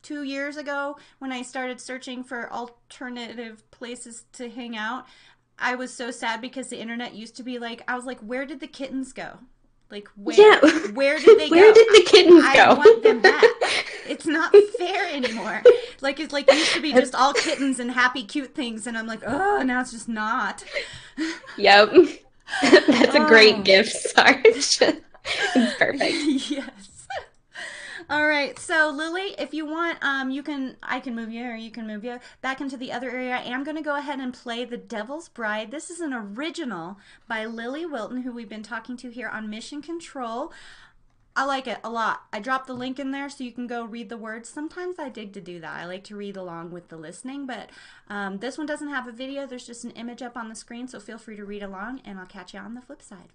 2 years ago when I started searching for alternative places to hang out, I was so sad because the internet used to be like, I was like, where did the kittens go? Like, where did they go? Where did the kittens go? I want them back. It's not fair anymore. Like, it's like it used to be just all kittens and happy, cute things, and I'm like, oh, now it's just not. Yep. That's a great gift, Sarge. It's perfect. Yes. All right, so Lily, if you want, I can move you, or you can move you back into the other area. I am going to go ahead and play The Devil's Bride. This is an original by Lily Wilton, who we've been talking to here on Mission Control. I like it a lot. I dropped the link in there so you can go read the words. Sometimes I dig to do that. I like to read along with the listening, but this one doesn't have a video. There's just an image up on the screen, so feel free to read along, and I'll catch you on the flip side.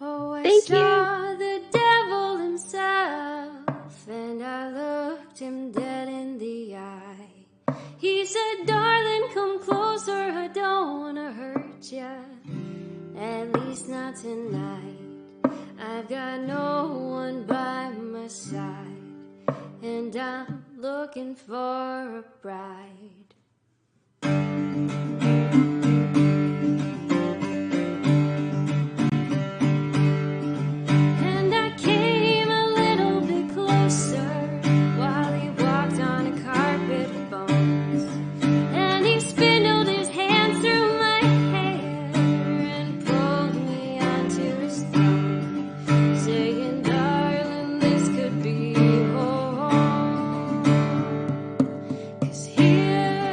Oh, I Thank saw you. the devil himself, and I looked him dead in the eye. He said, darling, come closer, I don't want to hurt ya, at least not tonight. I've got no one by my side, and I'm looking for a bride. Here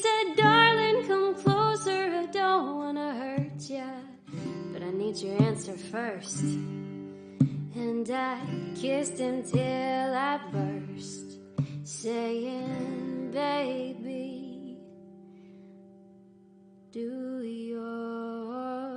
said, darling, come closer, I don't wanna hurt ya, but I need your answer first. And I kissed him till I burst, saying, baby, do your worst.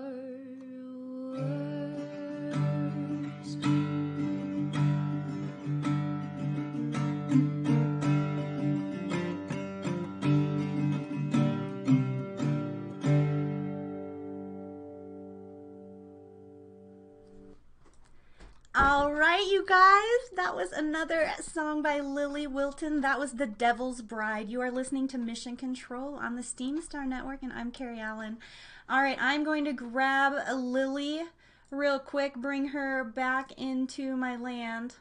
All right, you guys, that was another song by Lily Wilton. That was The Devil's Bride. You are listening to Mission Control on the Steam Star Network, and I'm Carrie Allen. All right, I'm going to grab Lily real quick, bring her back into my land.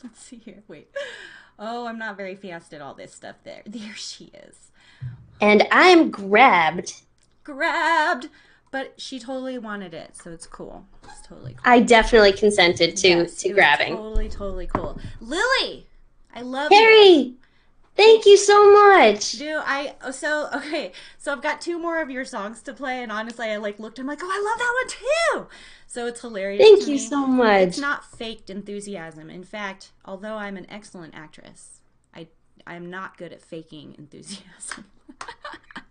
Let's see here. Wait. Oh, I'm not very fast at all this stuff there. There she is. And I'm grabbed. Grabbed. But she totally wanted it, so it's cool. It's totally cool. I definitely consented to grabbing. Totally cool. Lily, I love Carrie, you. Thank you so much. So I've got 2 more of your songs to play, and honestly, I looked, I'm like, oh, I love that one too. So it's hilarious. Thank to you me. so much. It's not faked enthusiasm. In fact, although I'm an excellent actress, I'm not good at faking enthusiasm.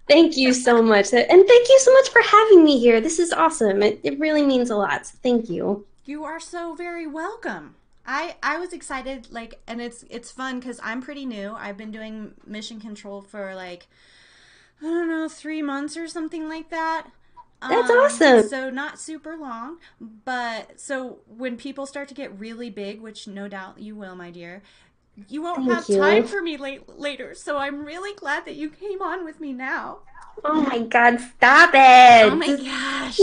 Thank you so much. And thank you so much for having me here. This is awesome. It really means a lot. So thank you. You are so very welcome. I was excited, and it's fun because I'm pretty new. I've been doing Mission Control for I don't know, 3 months or something like that. That's awesome. So not super long, but so when people start to get really big, which no doubt you will, my dear, you won't have time for me later. So I'm really glad that you came on with me now. Oh my God, stop it. Oh my gosh.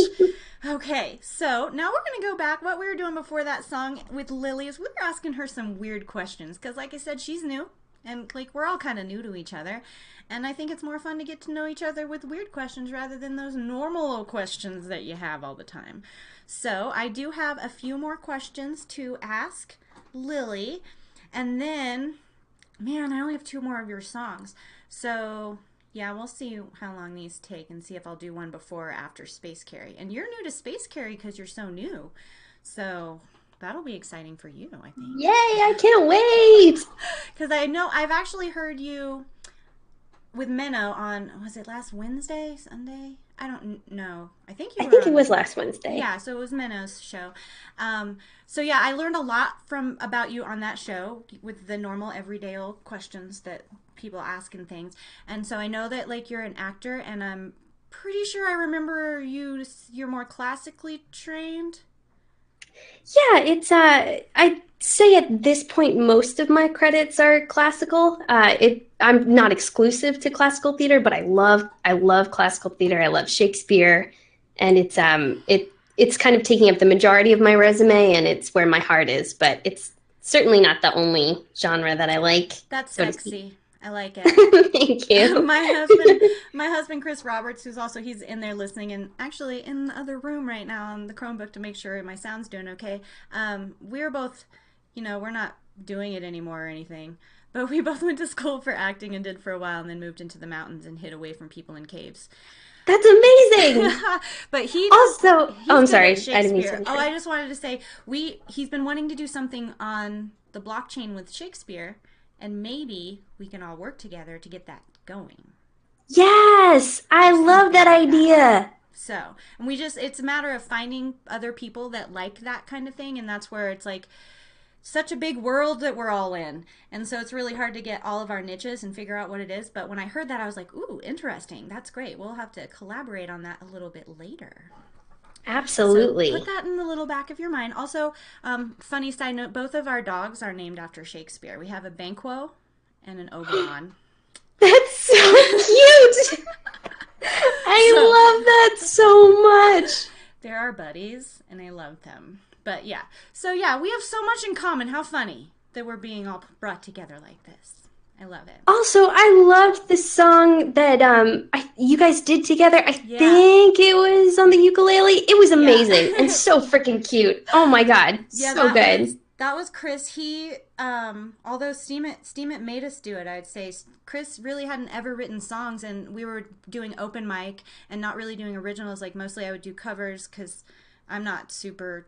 Okay, so now we're going to go back. What we were doing before that song with Lily is we were asking her some weird questions because, like I said, she's new. And, we're all kind of new to each other. And I think it's more fun to get to know each other with weird questions rather than those normal questions that you have all the time. So I do have a few more questions to ask Lily. And then, man, I only have 2 more of your songs. So, yeah, we'll see how long these take and see if I'll do one before or after Space Carrie. And you're new to Space Carrie because you're so new. So that'll be exciting for you, I think. Yay, I can't wait. Because I know I've actually heard you with Menno on, was it last Wednesday, Sunday? I don't know. I think it was last Wednesday. Yeah, so it was Menno's show. So yeah, I learned a lot about you on that show with the normal everyday old questions that people ask and things. And so I know that you're an actor, and I'm pretty sure I remember you're more classically trained. Yeah, it's I'd say at this point most of my credits are classical. I'm not exclusive to classical theater, but I love classical theater. I love Shakespeare, and it's kind of taking up the majority of my resume, and it's where my heart is. But it's certainly not the only genre that I like. That's so sexy. I like it. Thank you. My husband, Chris Roberts, he's in there listening and actually in the other room right now on the Chromebook to make sure my sound's doing okay. We're both, we're not doing it anymore or anything, but we both went to school for acting and did for a while and then moved into the mountains and hid away from people in caves. That's amazing. But I'm sorry. I didn't mean to interrupt. I just wanted to say he's been wanting to do something on the blockchain with Shakespeare. And maybe we can all work together to get that going. Yes, I love that idea. So, and it's a matter of finding other people that like that kind of thing. And that's where it's such a big world that we're all in. And so it's really hard to get all of our niches and figure out what it is. But when I heard that, I was like, ooh, interesting. That's great. We'll have to collaborate on that a little bit later. Absolutely. So put that in the little back of your mind. Also, funny side note, both of our dogs are named after Shakespeare. We have a Banquo and an Oberon. That's so cute. I love that so much. They're our buddies, and I love them. But yeah. So yeah, we have so much in common. How funny that we're being all brought together like this. I love it. Also, I loved the song that you guys did together. I think it was on the ukulele. It was amazing and so freaking cute. Oh my God, so good. that was Chris. He, although Steam It made us do it, I'd say Chris really hadn't ever written songs, and we were doing open mic and not really doing originals. Like, mostly I would do covers because I'm not super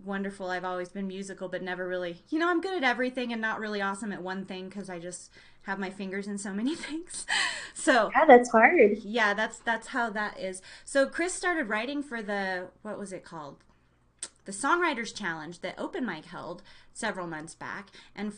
wonderful. I've always been musical, but never really, I'm good at everything and not really awesome at one thing because I just have my fingers in so many things. So Yeah, that's hard. yeah, that's how that is. So Chris started writing for what was it called? The Songwriters Challenge that Open Mic held several months back. And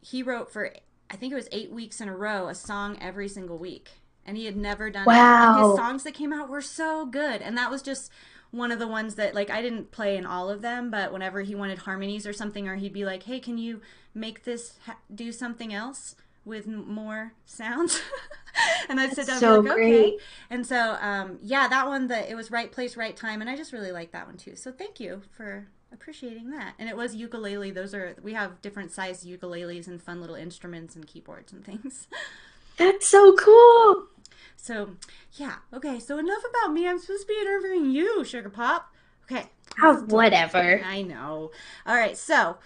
he wrote for, I think it was 8 weeks in a row, a song every single week. And he had never done it. And his songs that came out were so good. And that was just one of the ones that, like, I didn't play in all of them, but whenever he wanted harmonies or something, or he'd be like, hey, can you make this do something else with more sounds? And I'd sit down and be like, okay. And so, yeah, that one, it was right place, right time, and I just really like that one too. So thank you for appreciating that. And it was ukulele. We have different sized ukuleles and fun little instruments and keyboards and things. That's so cool. So, yeah. Okay, so enough about me. I'm supposed to be interviewing you, Sugar Pop. Okay. Oh, whatever. I know. All right, so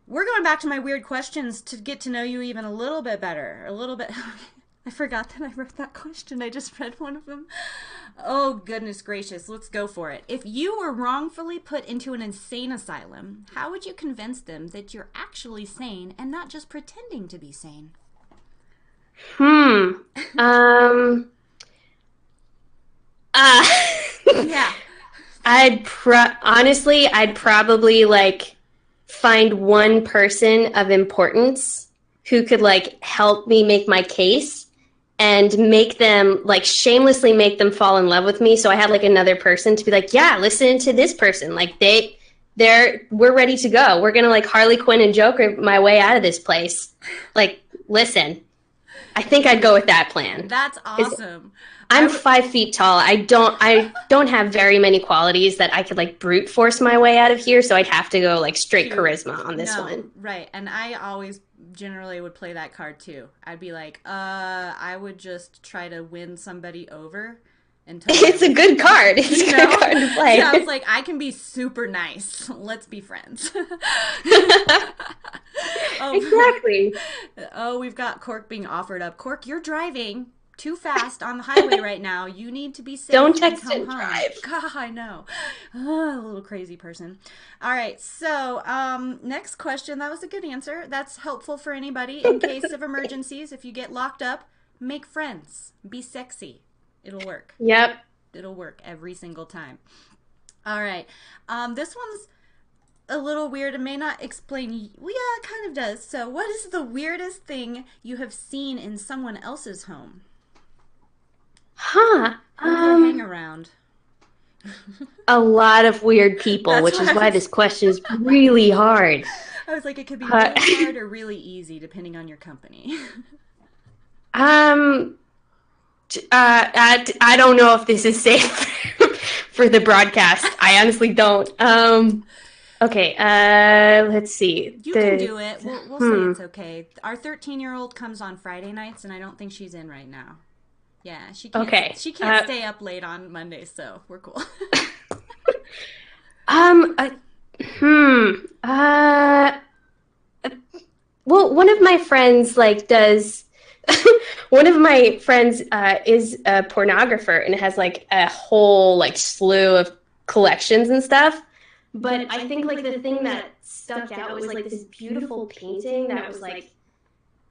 we're going back to my weird questions to get to know you even a little bit better. A little bit. I forgot that I wrote that question. I just read one of them. Oh, goodness gracious. Let's go for it. If you were wrongfully put into an insane asylum, how would you convince them that you're actually sane and not just pretending to be sane? Yeah. Honestly, I'd probably like find one person of importance who could like help me make my case and make them like shamelessly make them fall in love with me. So I had like another person to be like, yeah, listen to this person. Like we're ready to go. We're going to like Harley Quinn and Joker my way out of this place. Like, listen, I think I'd go with that plan. That's awesome. I'm 5 feet tall. I don't have very many qualities that I could like brute force my way out of here. So I'd have to go like straight charisma on this one. Right. And I always generally would play that card too. I'd be like, I would just try to win somebody over until it's a good card. It's a good card to play. Yeah, I was like, I can be super nice. Let's be friends. Exactly. Oh, we've got Cork being offered up. Cork, you're driving too fast on the highway right now. You need to be safe. Don't text and drive. God, I know. A little crazy person. All right, so next question. That was a good answer. That's helpful for anybody in case of emergencies. If you get locked up, make friends. Be sexy. It'll work. Yep. It'll work every single time. All right. This one's a little weird and may not explain. Well, yeah, it kind of does. So what is the weirdest thing you have seen in someone else's home? Hang around. A lot of weird people, which is why this question is really hard. I was like, it could be really hard or really easy, depending on your company. I don't know if this is safe for the broadcast. I honestly don't. Okay, let's see. You can do it. We'll say it's okay. Our 13-year-old comes on Friday nights, and I don't think she's in right now. Yeah, she can't. Okay. She can't stay up late on Mondays, so we're cool. Well, one of my friends does. One of my friends is a pornographer and has like a whole slew of collections and stuff. But I think the thing that stuck out was this beautiful painting that was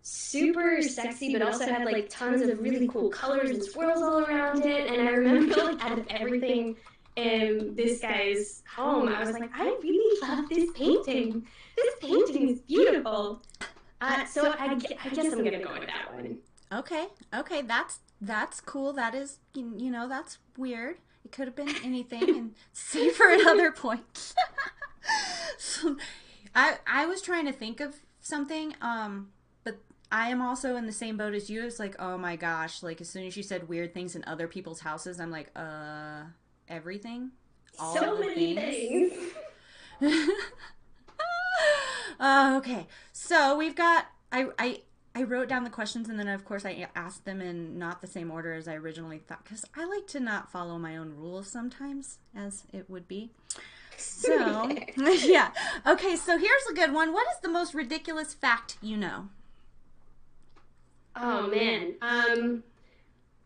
super sexy, but also had tons of really cool colors and swirls all around it. And I remember out of everything in this guy's home, I was like, I really love this painting. This painting is beautiful. So I guess I'm gonna go with that one. Okay, that's cool. That is, that's weird. It could have been anything and safer at other points. So, I was trying to think of something, but I am also in the same boat as you. It's like, oh my gosh, as soon as you said weird things in other people's houses, I'm like, everything? All so many things. Okay, so we've got, I wrote down the questions and then of course I asked them in not the same order as I originally thought because I like to not follow my own rules sometimes, as it would be. So, yeah. Okay, so here's a good one. What is the most ridiculous fact you know? Oh man.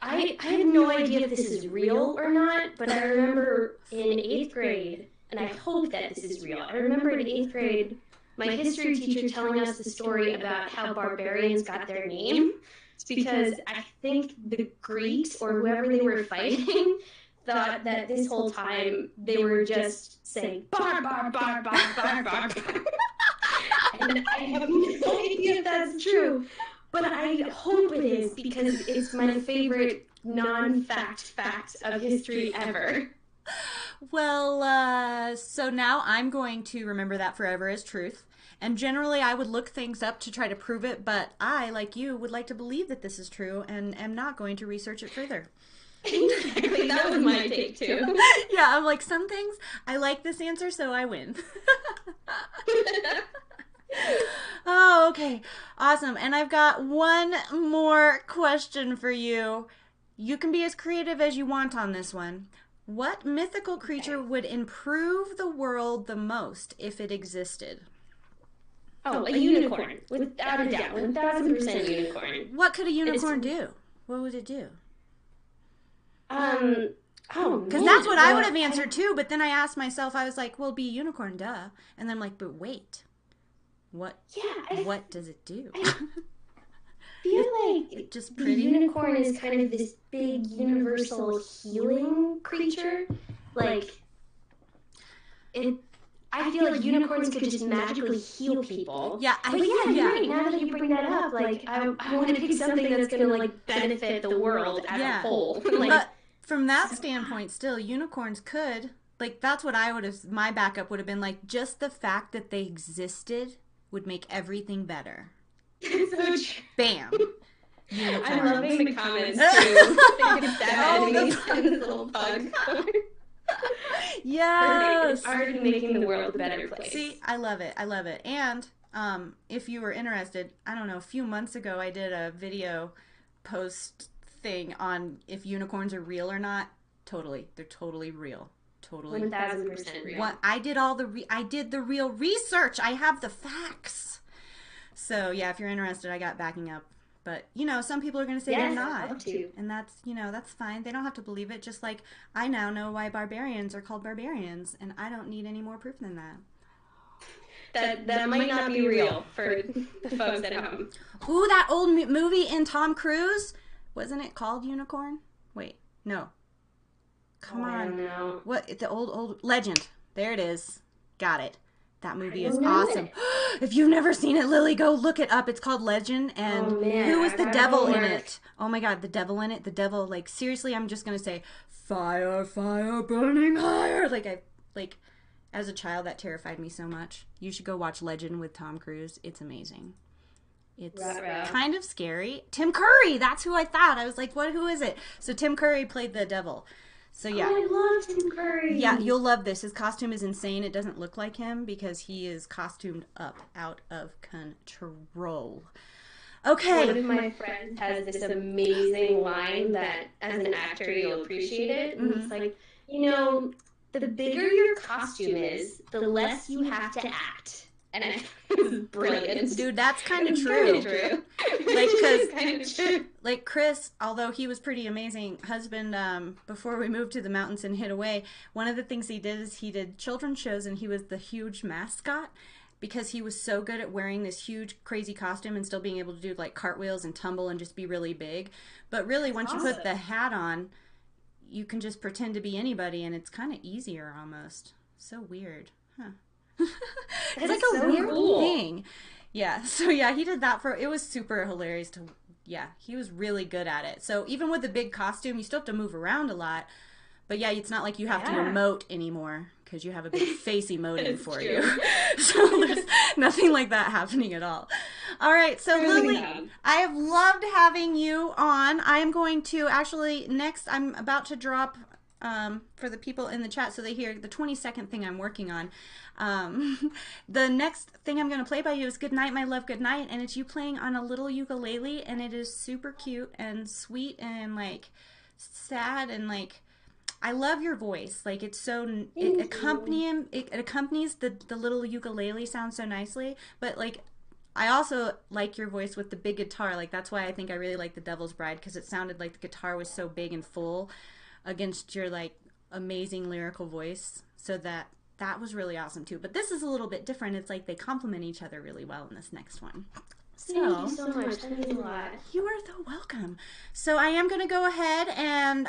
I have no idea if this is real or not, but I remember in 8th grade, and I hope that this is real. I remember in 8th grade, my history teacher telling us the story about how barbarians got their name. It's because I think the Greeks or whoever they were fighting thought that this whole time they were just saying bar bar bar bar bar bar. And I have no idea if that's true, but I hope it is because it's my favorite non-fact fact of history ever. Well, so now I'm going to remember that forever as truth. And generally, I would look things up to try to prove it, but I, like you, would like to believe that this is true and am not going to research it further. Exactly, that was my take too. Yeah, I'm like, some things, I like this answer, so I win. Oh, okay. Awesome. And I've got one more question for you. You can be as creative as you want on this one. What mythical creature would improve the world the most if it existed? Oh, a unicorn. Without a doubt. 1,000% unicorn. What could a unicorn do? What would it do? Because that's what I would have answered too, but then I asked myself, I was like, well, be a unicorn, duh. And then I'm like, but wait. What does it do? I feel like just the pretty. unicorn is kind of this big universal healing creature. Like, I feel like unicorns could just magically heal people. Yeah, but you're right. Now that you bring that up, like, I want to pick something that's going to, like, benefit the world as a whole. Like, but from that standpoint, still, unicorns could, like, that's what I would have, my backup would have been, like, just the fact that they existed would make everything better. So true. Bam. Unicorns. I'm loving the comments, too. Thinking of that enemies and this little pug. Yes. It's already making the world a better place. See, I love it. I love it. And if you were interested, I don't know, a few months ago I did a video post thing on if unicorns are real or not. Totally. They're totally real. Totally. 1,000% real. What I did I did the real research. I have the facts. So, yeah, if you're interested, I got backing up. But, you know, some people are going to say they're not. I'd love to. And that's, you know, that's fine. They don't have to believe it. Just like I now know why barbarians are called barbarians. And I don't need any more proof than that. That might not be real for the folks at home. Ooh, that old movie in Tom Cruise. Wasn't it called Unicorn? Wait, no. Come on. I don't know. What? The old Legend. There it is. Got it. That movie is awesome. If you've never seen it, Lily, go look it up. It's called Legend. And who is the devil in it? Oh my God, the devil in it. The devil, like, seriously, I'm just going to say, fire, fire, burning higher. Like, as a child, that terrified me so much. You should go watch Legend with Tom Cruise. It's amazing. It's kind of scary. Tim Curry, that's who I thought. I was like, who is it? So Tim Curry played the devil. So yeah. Oh, I love Tim Curry. Yeah, you'll love this. His costume is insane. It doesn't look like him because he is costumed up out of control. Okay. One of my friends has this amazing line that, as an actor, you'll appreciate it. And it's like, you know, the bigger your costume is, the less you have to act. And it's brilliant. Dude, that's kind of true. Like, Chris, although he was pretty amazing husband, before we moved to the mountains and hid away, one of the things he did is he did children's shows and he was the huge mascot because he was so good at wearing this huge, crazy costume and still being able to do, like, cartwheels and tumble and just be really big. But really, once you put the hat on, you can just pretend to be anybody and it's kind of easier almost. So weird. Huh. It's like a weird thing. Yeah, so yeah, he did that it was super hilarious he was really good at it. So even with the big costume, you still have to move around a lot. But yeah, it's not like you have to emote anymore because you have a big face emoting for you. So there's nothing like that happening at all. All right, so Lily, I have loved having you on. I am going to next, I'm about to drop for the people in the chat so they hear the 20-second thing I'm working on. The next thing I'm going to play by you is Good Night, My Love, Good Night, and it's you playing on a little ukulele, and it is super cute and sweet and, like, sad and, like, I love your voice. Like, it's so, it accompanies the little ukulele sound so nicely. But, like, I also like your voice with the big guitar. Like, that's why I think I really like The Devil's Bride, because it sounded like the guitar was so big and full against your, like, amazing lyrical voice. So that was really awesome, too. But this is a little bit different. It's like they complement each other really well in this next one. Thank you so much. That means a lot. You are so welcome. So I am going to go ahead and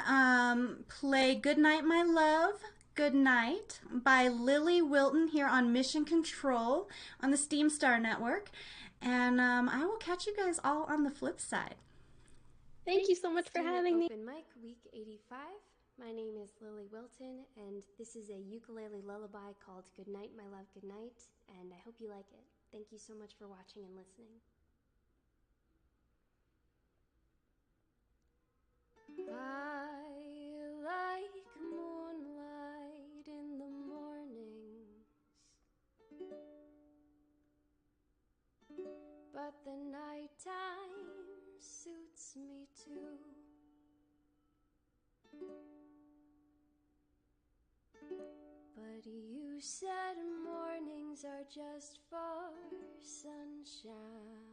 play Good Night, My Love, Good Night by Lily Wilton here on Mission Control on the Steam Star Network. And I will catch you guys all on the flip side. Thank you so much for having me. Open Mic Week 85. My name is Lily Wilton, and this is a ukulele lullaby called Good Night, My Love, Good Night, and I hope you like it. Thank you so much for watching and listening. I like moonlight in the mornings, but the nighttime suits me too. But you said mornings are just for sunshine.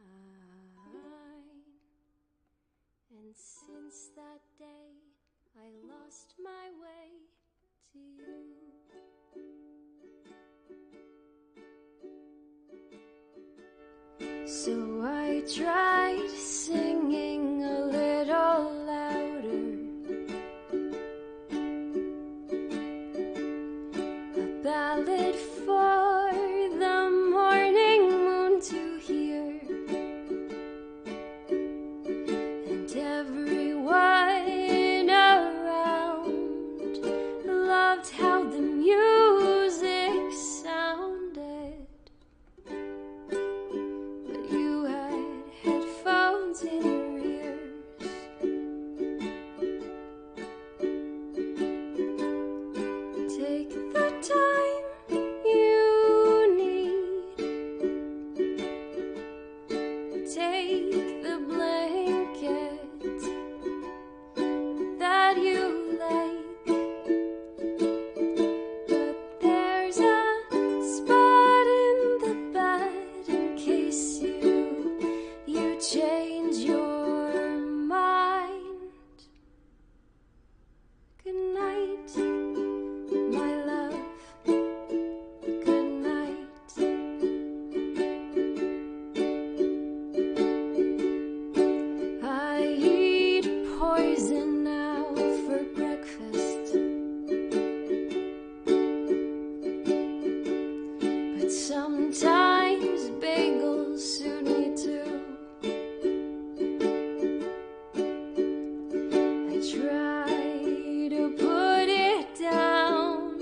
And since that day, I lost my way to you. So I tried singing a little louder, a ballad for the morning moon to hear. Everyone around loved how the music sounded, but you had headphones in your ears. Take the time you need. Take the blanket that you like, but there's a spot in the bed in case you change your mind. Good night, my love. Good night. I eat poison now for breakfast, but sometimes bagels suit me too. I try to put it down,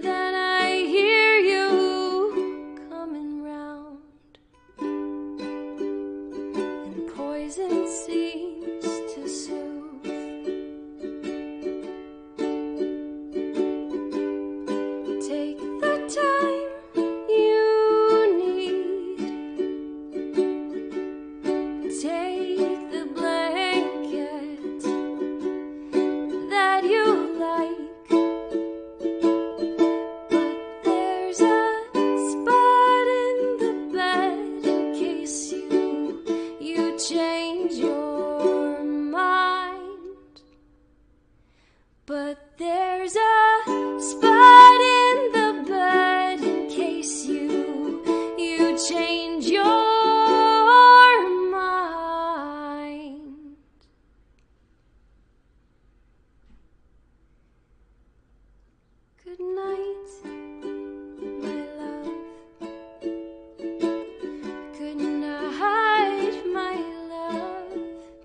then I hear you coming round, and poison seems to soothe. Take the time you need. Take the blanket that you like, but there's a spot in the bed in case you change your mind. But there's a spot in the bed in case you change your mind. Good night, my love. Good night, my love.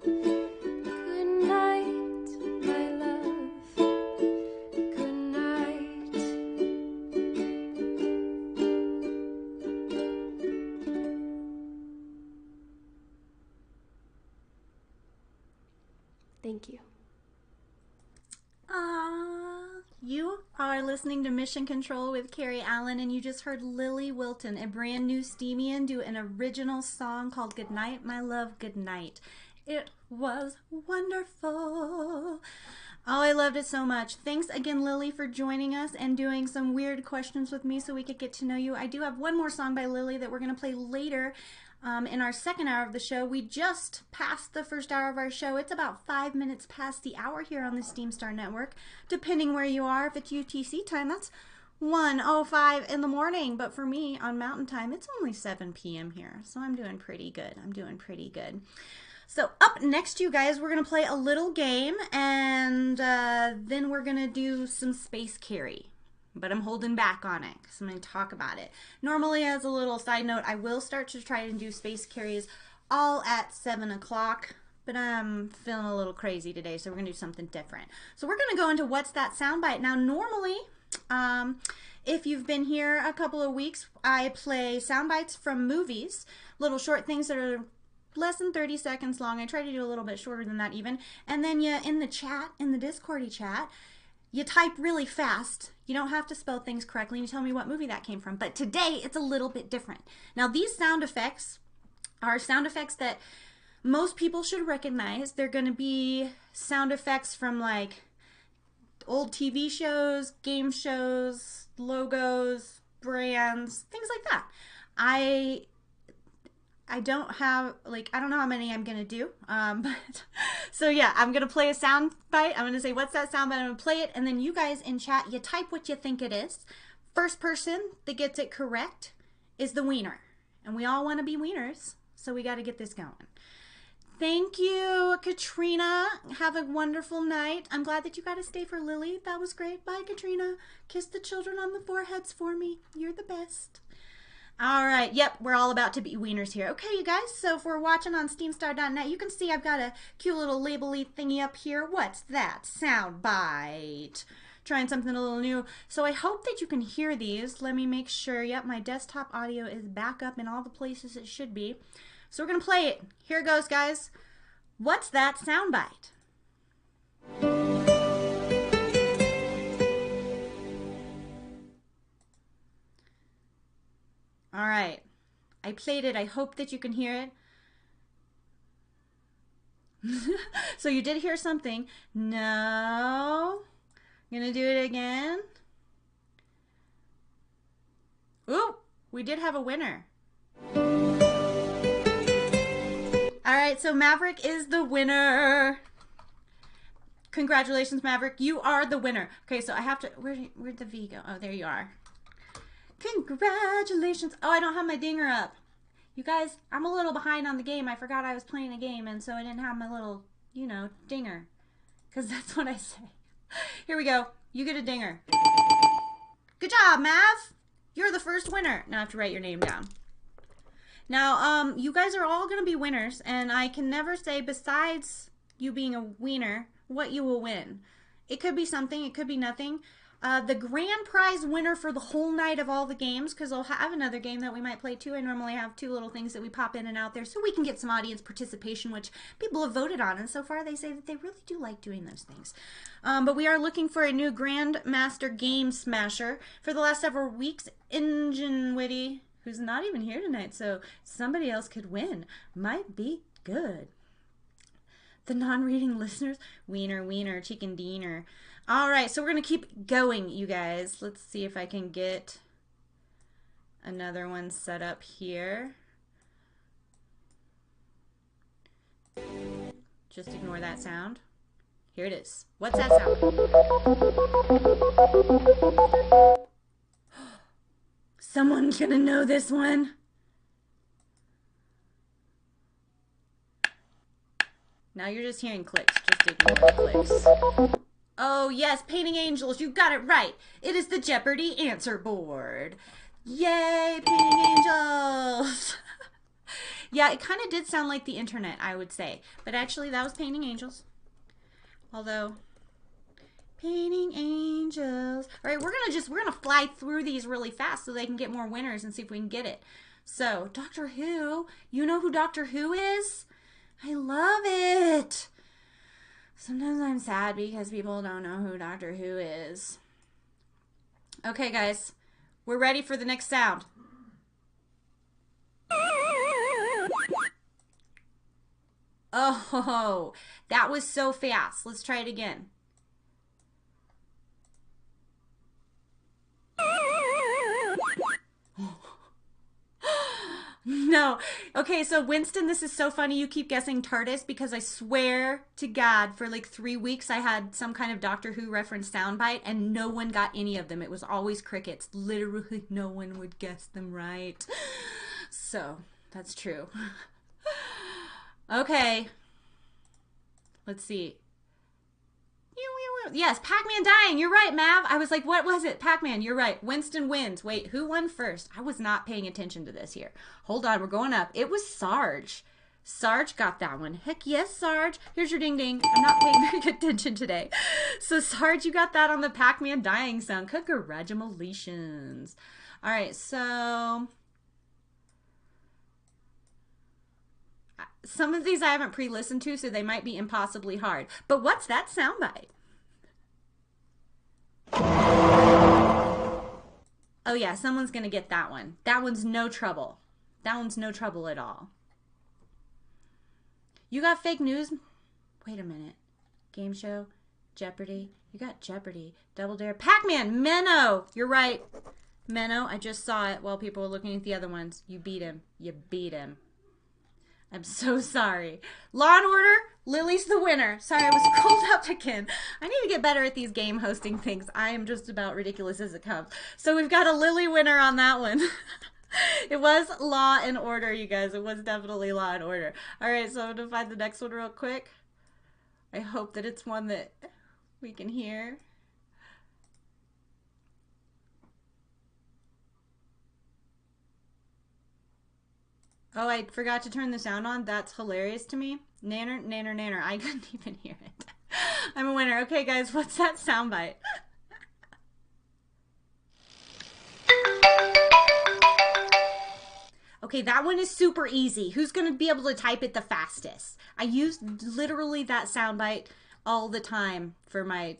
Good night, my love. Good night. Thank you. You are listening to Mission Control with CarrieAllen, and you just heard Lily Wilton, a brand new Steamian, do an original song called Good Night, My Love, Good Night. It was wonderful. Oh, I loved it so much. Thanks again, Lily, for joining us and doing some weird questions with me so we could get to know you. I do have one more song by Lily that we're going to play later in our second hour of the show. We just passed the first hour of our show. It's about 5 minutes past the hour here on the Steam Star Network. Depending where you are, if it's UTC time, that's 1:05 in the morning. But for me, on Mountain Time, it's only 7 p.m. here. So I'm doing pretty good. So up next, you guys, we're going to play a little game, and then we're going to do some Space Carrie. But I'm holding back on it because I'm going to talk about it. Normally, as a little side note, I will start to try and do Space Carries all at 7 o'clock. But I'm feeling a little crazy today, so we're going to do something different. So we're going to go into What's That Soundbite? Now, normally, if you've been here a couple of weeks, I play sound bites from movies, little short things that are less than 30 seconds long. I try to do a little bit shorter than that even. And then you, in the chat, in the Discordy chat, you type really fast. You don't have to spell things correctly. And you tell me what movie that came from. But today, it's a little bit different. Now, these sound effects are sound effects that most people should recognize. They're going to be sound effects from like old TV shows, game shows, logos, brands, things like that. I don't have, like, I don't know how many I'm going to do. But so yeah, I'm going to play a sound bite. I'm going to say, what's that sound bite? I'm going to play it. And then you guys in chat, you type what you think it is. First person that gets it correct is the wiener. And we all want to be wieners. So we got to get this going. Thank you, Katrina. Have a wonderful night. I'm glad that you got to stay for Lily. That was great. Bye, Katrina. Kiss the children on the foreheads for me. You're the best. All right. Yep, we're all about to be wieners here. Okay, you guys. So if we're watching on SteamStar.net, you can see I've got a cute little label-y thingy up here. What's that? Sound bite. Trying something a little new. So I hope that you can hear these. Let me make sure. Yep, my desktop audio is back up in all the places it should be. So we're going to play it. Here it goes, guys. What's that soundbite? All right. I played it. I hope that you can hear it. So you did hear something. No. I'm going to do it again. Ooh, we did have a winner. All right, so Maverick is the winner. Congratulations, Maverick. You are the winner. Okay, so I have to... Where'd the V go? Oh, there you are. Congratulations. Oh, I don't have my dinger up. You guys, I'm a little behind on the game. I forgot I was playing a game, and so I didn't have my little, you know, dinger. Because that's what I say. Here we go. You get a dinger. Good job, Mav. You're the first winner. Now I have to write your name down. Now, you guys are all going to be winners, and I can never say, besides you being a wiener, what you will win. It could be something, it could be nothing. The grand prize winner for the whole night of all the games, because I'll have another game that we might play too. I normally have two little things that we pop in and out there so we can get some audience participation, which people have voted on, and so far they say that they really do like doing those things. But we are looking for a new Grandmaster Game Smasher. For the last several weeks, Ingenuity, who's not even here tonight, so somebody else could win. Might be good. The non-reading listeners, wiener, chicken diener. All right, so we're going to keep going, you guys. Let's see if I can get another one set up here. Just ignore that sound. Here it is. What's that sound? Someone's gonna know this one. Now you're just hearing clicks. Just ignore the clicks. Oh yes, Painting Angels, you got it right. It is the Jeopardy answer board. Yay, Painting Angels. Yeah, it kind of did sound like the internet, I would say. But actually, that was Painting Angels. Although... Painting Angels. All right, we're gonna fly through these really fast so they can get more winners and see if we can get it. So, Doctor Who. You know who Doctor Who is? I love it. Sometimes I'm sad because people don't know who Doctor Who is. Okay, guys. We're ready for the next sound. Oh, that was so fast. Let's try it again. No. Okay, so Winston, this is so funny you keep guessing TARDIS because I swear to God, for like 3 weeks I had some kind of Doctor Who reference soundbite and no one got any of them. It was always crickets. Literally no one would guess them right. So, that's true. Okay. Let's see. Yes, Pac-Man dying. You're right, Mav. I was like, what was it? Pac-Man, you're right. Winston wins. Wait, who won first? I was not paying attention to this here. Hold on, we're going up. It was Sarge. Sarge got that one. Heck yes, Sarge. Here's your ding ding. I'm not paying very good attention today. So, Sarge, you got that on the Pac-Man dying sound. Congratulations. All right, so... some of these I haven't pre-listened to, so they might be impossibly hard. But what's that soundbite? Oh yeah, someone's gonna get that one. That one's no trouble. That one's no trouble at all. You got fake news? Wait a minute. Game show? Jeopardy? You got Jeopardy. Double Dare. Pac-Man! Menno! You're right. Menno, I just saw it while people were looking at the other ones. You beat him. You beat him. I'm so sorry. Law and Order, Lily's the winner. Sorry, I was called up again. I need to get better at these game hosting things. I am just about ridiculous as it comes. So we've got a Lily winner on that one. It was Law and Order, you guys. It was definitely Law and Order. All right, so I'm going to find the next one real quick. I hope that it's one that we can hear. Oh, I forgot to turn the sound on. That's hilarious to me. Nanner, nanner, nanner. I couldn't even hear it. I'm a winner. Okay, guys, what's that soundbite? Okay, that one is super easy. Who's going to be able to type it the fastest? I use literally that soundbite all the time for my,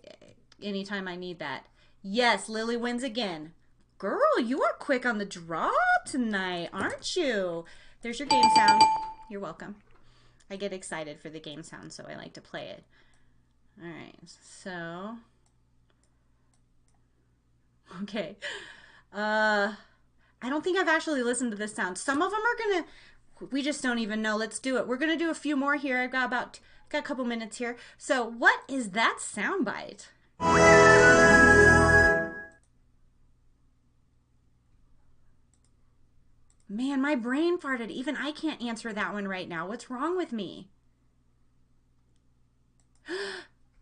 anytime I need that. Yes, Lily wins again. Girl, you are quick on the draw tonight, aren't you? There's your game sound. You're welcome. I get excited for the game sound, so I like to play it. All right, so. Okay. I don't think I've actually listened to this sound. Some of them are gonna, we just don't even know. Let's do it. We're gonna do a few more here. I've got a couple minutes here. So what is that soundbite? Man, my brain farted. Even I can't answer that one right now. What's wrong with me?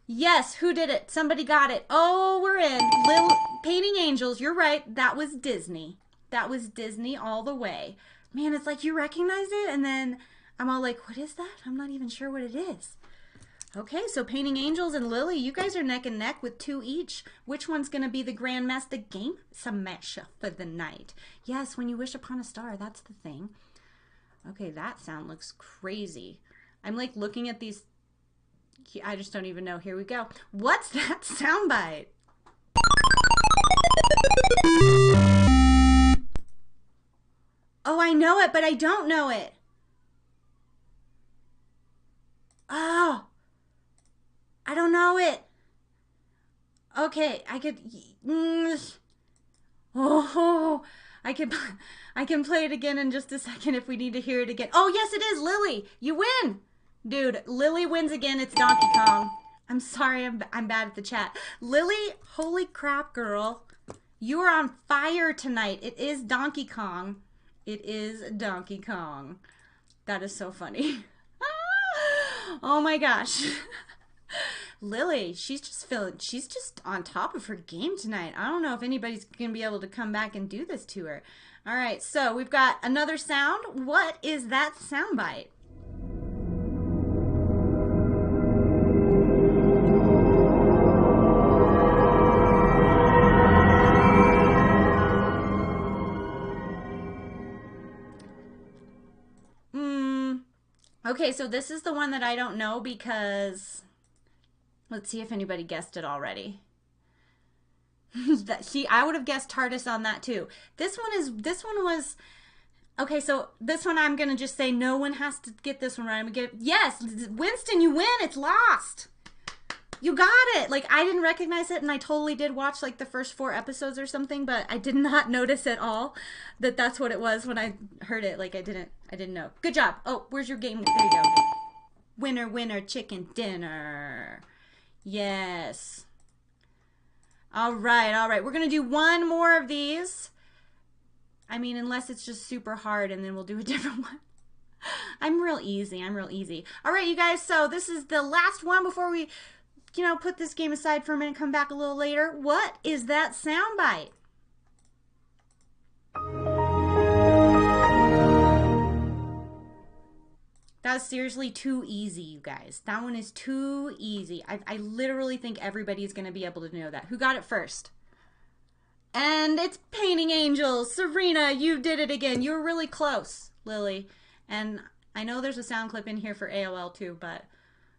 Yes, who did it? Somebody got it. Oh, we're in. Painting Angels. You're right. That was Disney. That was Disney all the way. Man, it's like you recognize it, and then I'm all like, what is that? I'm not even sure what it is. Okay, so Painting Angels and Lily, you guys are neck and neck with 2 each. Which one's going to be the Grandmaster Game Smasher for the night? Yes, when you wish upon a star, that's the thing. Okay, that sound looks crazy. I'm like looking at these. I just don't even know. Here we go. What's that soundbite? Oh, I know it, but I don't know it. Oh. I don't know it. Okay, I could. Oh, I can play it again in just a second if we need to hear it again. Oh, yes, it is Lily. You win, dude. Lily wins again. It's Donkey Kong. I'm sorry, I'm bad at the chat. Lily, holy crap, girl, you are on fire tonight. It is Donkey Kong. It is Donkey Kong. That is so funny. Oh my gosh. Lily, she's just on top of her game tonight. I don't know if anybody's going to be able to come back and do this to her. All right, so we've got another sound. What is that soundbite? Okay, so this is the one that I don't know because let's see if anybody guessed it already. See, I would have guessed TARDIS on that too. This one was okay, so this one I'm gonna just say no one has to get this one right. I'm gonna get yes, Winston, you win, it's Lost. You got it. Like, I didn't recognize it, and I totally did watch like the first 4 episodes or something, but I did not notice at all that that's what it was when I heard it. Like, I didn't know. Good job. Oh, where's your game? There you go. Winner, winner, chicken dinner. Yes. All right. We're going to do one more of these. I mean, unless it's just super hard, and then we'll do a different one. I'm real easy. All right, you guys, so this is the last one before we, put this game aside for a minute, come back a little later. What is that soundbite? That's seriously too easy, you guys. That one is too easy. I literally think everybody's going to be able to know that. Who got it first? And it's Painting Angels. Serena, you did it again. You were really close, Lily. And I know there's a sound clip in here for AOL too, but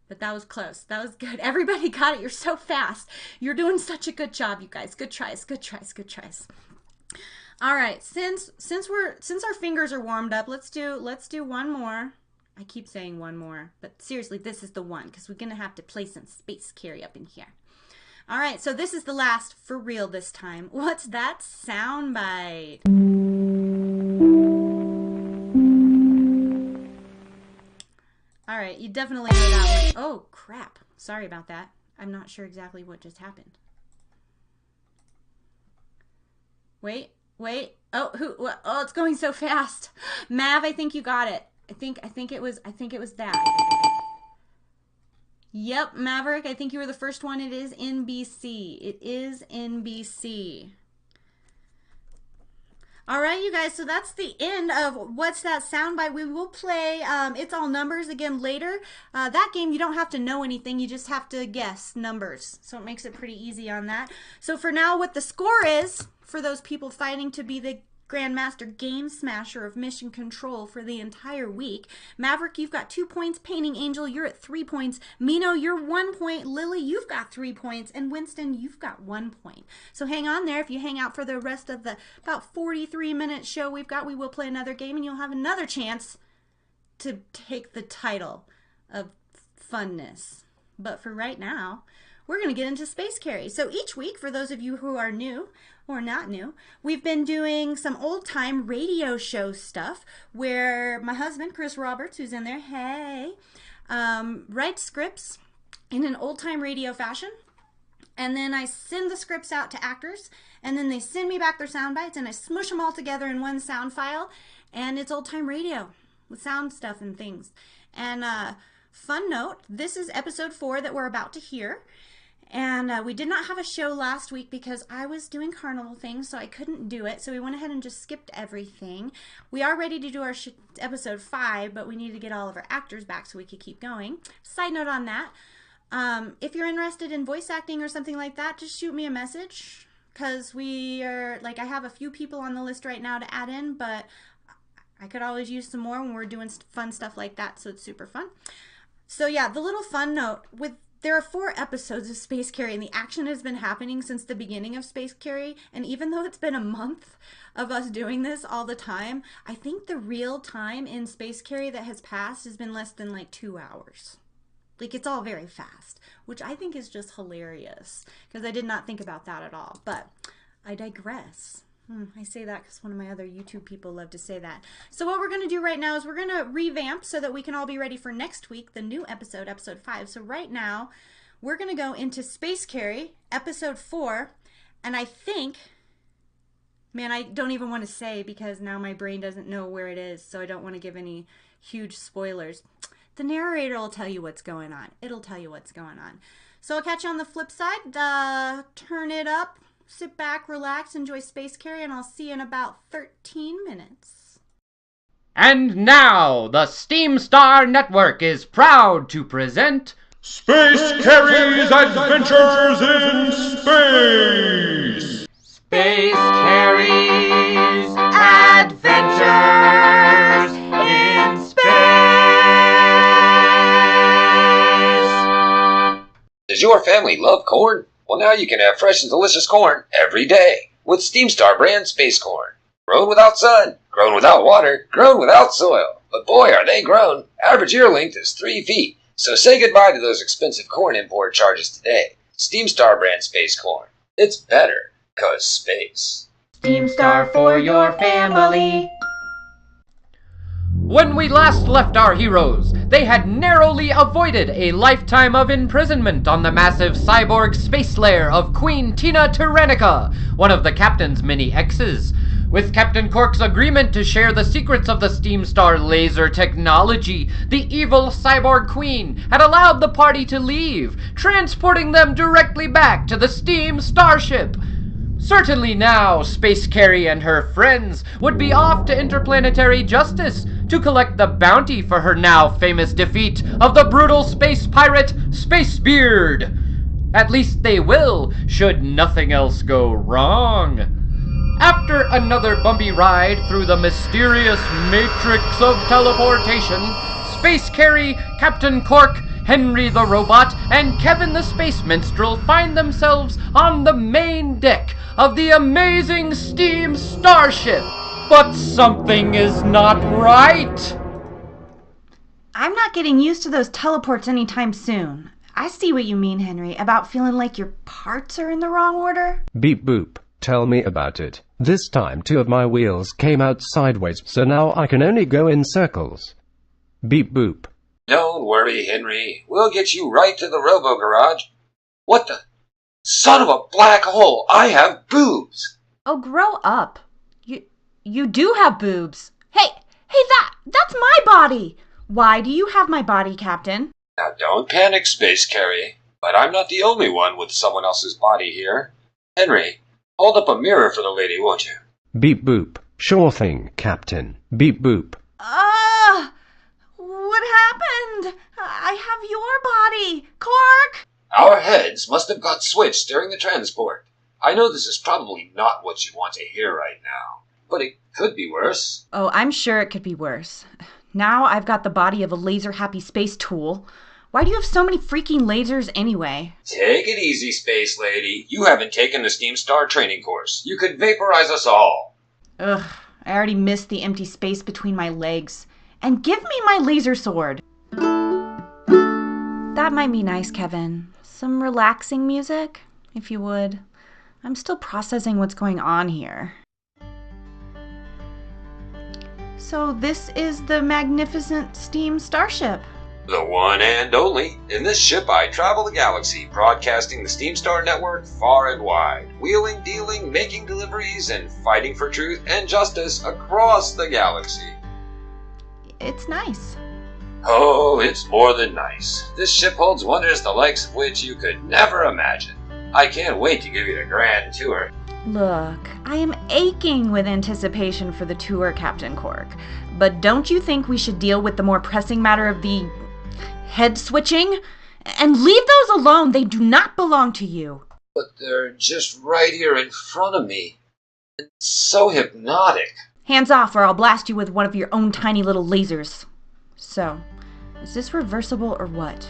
that was close. That was good. Everybody got it. You're so fast. You're doing such a good job, you guys. Good tries. All right. Since our fingers are warmed up, let's do one more. I keep saying one more, but seriously, this is the one because we're gonna have to play some Space Carrie up in here. All right. So this is the last for real this time. What's that soundbite? All right, you definitely know that one. Oh, crap. Sorry about that. I'm not sure exactly what just happened. Wait. Oh, oh, it's going so fast. Mav, I think you got it. I think it was that. Yep, Maverick, I think you were the first one. It is NBC. All right, you guys, so that's the end of What's That Soundbite. We will play It's All Numbers again later. That game, you don't have to know anything. You just have to guess numbers. So it makes it pretty easy on that. So for now, what the score is, for those people fighting to be the Grandmaster Game Smasher of Mission Control for the entire week. Maverick, you've got 2 points. Painting Angel, you're at 3 points. Mino, you're 1 point. Lily, you've got 3 points. And Winston, you've got 1 point. So hang on there. If you hang out for the rest of the about 43-minute show we've got, we will play another game and you'll have another chance to take the title of funness. But for right now, we're going to get into Space Carrie. So each week, for those of you who are new or not new, we've been doing some old-time radio show stuff where my husband, Chris Roberts, who's in there, hey, writes scripts in an old-time radio fashion. And then I send the scripts out to actors, and then they send me back their sound bites, and I smush them all together in one sound file, and it's old-time radio with sound stuff and things. And fun note, this is episode 4 that we're about to hear. And we did not have a show last week because I was doing carnival things, so I couldn't do it. So we went ahead and just skipped everything. We are ready to do our episode 5, but we need to get all of our actors back so we could keep going. Side note on that, if you're interested in voice acting or something like that, just shoot me a message. Because we are, like, I have a few people on the list right now to add in, but I could always use some more when we're doing fun stuff like that, so it's super fun. So yeah, the little fun note, there are 4 episodes of Space Carrie, and the action has been happening since the beginning of Space Carrie, and even though it's been a month of us doing this all the time, I think the real time in Space Carrie that has passed has been less than like 2 hours. Like, it's all very fast, which I think is just hilarious, because I did not think about that at all, but I digress. I say that because one of my other YouTube people love to say that. So what we're going to do right now is we're going to revamp so that we can all be ready for next week, the new episode, episode 5. So right now, we're going to go into Space Carrie, episode 4, and I think, man, I don't even want to say because now my brain doesn't know where it is, so I don't want to give any huge spoilers. The narrator will tell you what's going on. It'll tell you what's going on. So I'll catch you on the flip side. Turn it up. Sit back, relax, enjoy Space Carrie, and I'll see you in about 13 minutes. And now, the Steam Star Network is proud to present Space Carrie's Adventures in Space! Space Carrie's Adventures in Space! Does your family love corn? Well, now you can have fresh and delicious corn every day with Steam Star brand Space Corn. Grown without sun, grown without water, grown without soil. But boy, are they grown. Average ear length is 3 feet. So say goodbye to those expensive corn import charges today. SteamStar brand space corn. It's better, 'cause space. SteamStar for your family. When we last left our heroes, they had narrowly avoided a lifetime of imprisonment on the massive cyborg space lair of Queen Tina Tyrannica, one of the captain's many exes. With Captain Cork's agreement to share the secrets of the SteamStar laser technology, the evil cyborg queen had allowed the party to leave, transporting them directly back to the Steam Starship. Certainly now, Space Carrie and her friends would be off to interplanetary justice to collect the bounty for her now famous defeat of the brutal space pirate Spacebeard. At least they will, should nothing else go wrong. After another bumpy ride through the mysterious matrix of teleportation, Space Carrie, Captain Cork, Henry the Robot, and Kevin the Space Minstrel find themselves on the main deck of the amazing Steam Starship. But something is not right. I'm not getting used to those teleports anytime soon. I see what you mean, Henry, about feeling like your parts are in the wrong order. Beep boop. Tell me about it. This time 2 of my wheels came out sideways, so now I can only go in circles. Beep boop. Don't worry, Henry. We'll get you right to the Robo-Garage. What the? Son of a black hole! I have boobs! Oh, grow up. You do have boobs. Hey, that's my body! Why do you have my body, Captain? Now don't panic, Space Carrie. But I'm not the only one with someone else's body here. Henry, hold up a mirror for the lady, won't you? Beep boop. Sure thing, Captain. Beep boop. What happened? I have your body. Cork! Our heads must have got switched during the transport. I know this is probably not what you want to hear right now, but it could be worse. Oh, I'm sure it could be worse. Now I've got the body of a laser-happy space tool. Why do you have so many freaking lasers anyway? Take it easy, Space Lady. You haven't taken the SteamStar training course. You could vaporize us all. Ugh, I already missed the empty space between my legs. And give me my laser sword. That might be nice, Kevin. Some relaxing music, if you would. I'm still processing what's going on here. So this is the magnificent Steam Starship. The one and only. In this ship I travel the galaxy, broadcasting the SteamStar network far and wide, wheeling, dealing, making deliveries, and fighting for truth and justice across the galaxy. It's nice. Oh, it's more than nice. This ship holds wonders the likes of which you could never imagine. I can't wait to give you the grand tour. Look, I am aching with anticipation for the tour, Captain Cork. But don't you think we should deal with the more pressing matter of the head switching? And leave those alone. They do not belong to you. But they're just right here in front of me. And so hypnotic. Hands off or I'll blast you with one of your own tiny little lasers. So, is this reversible or what?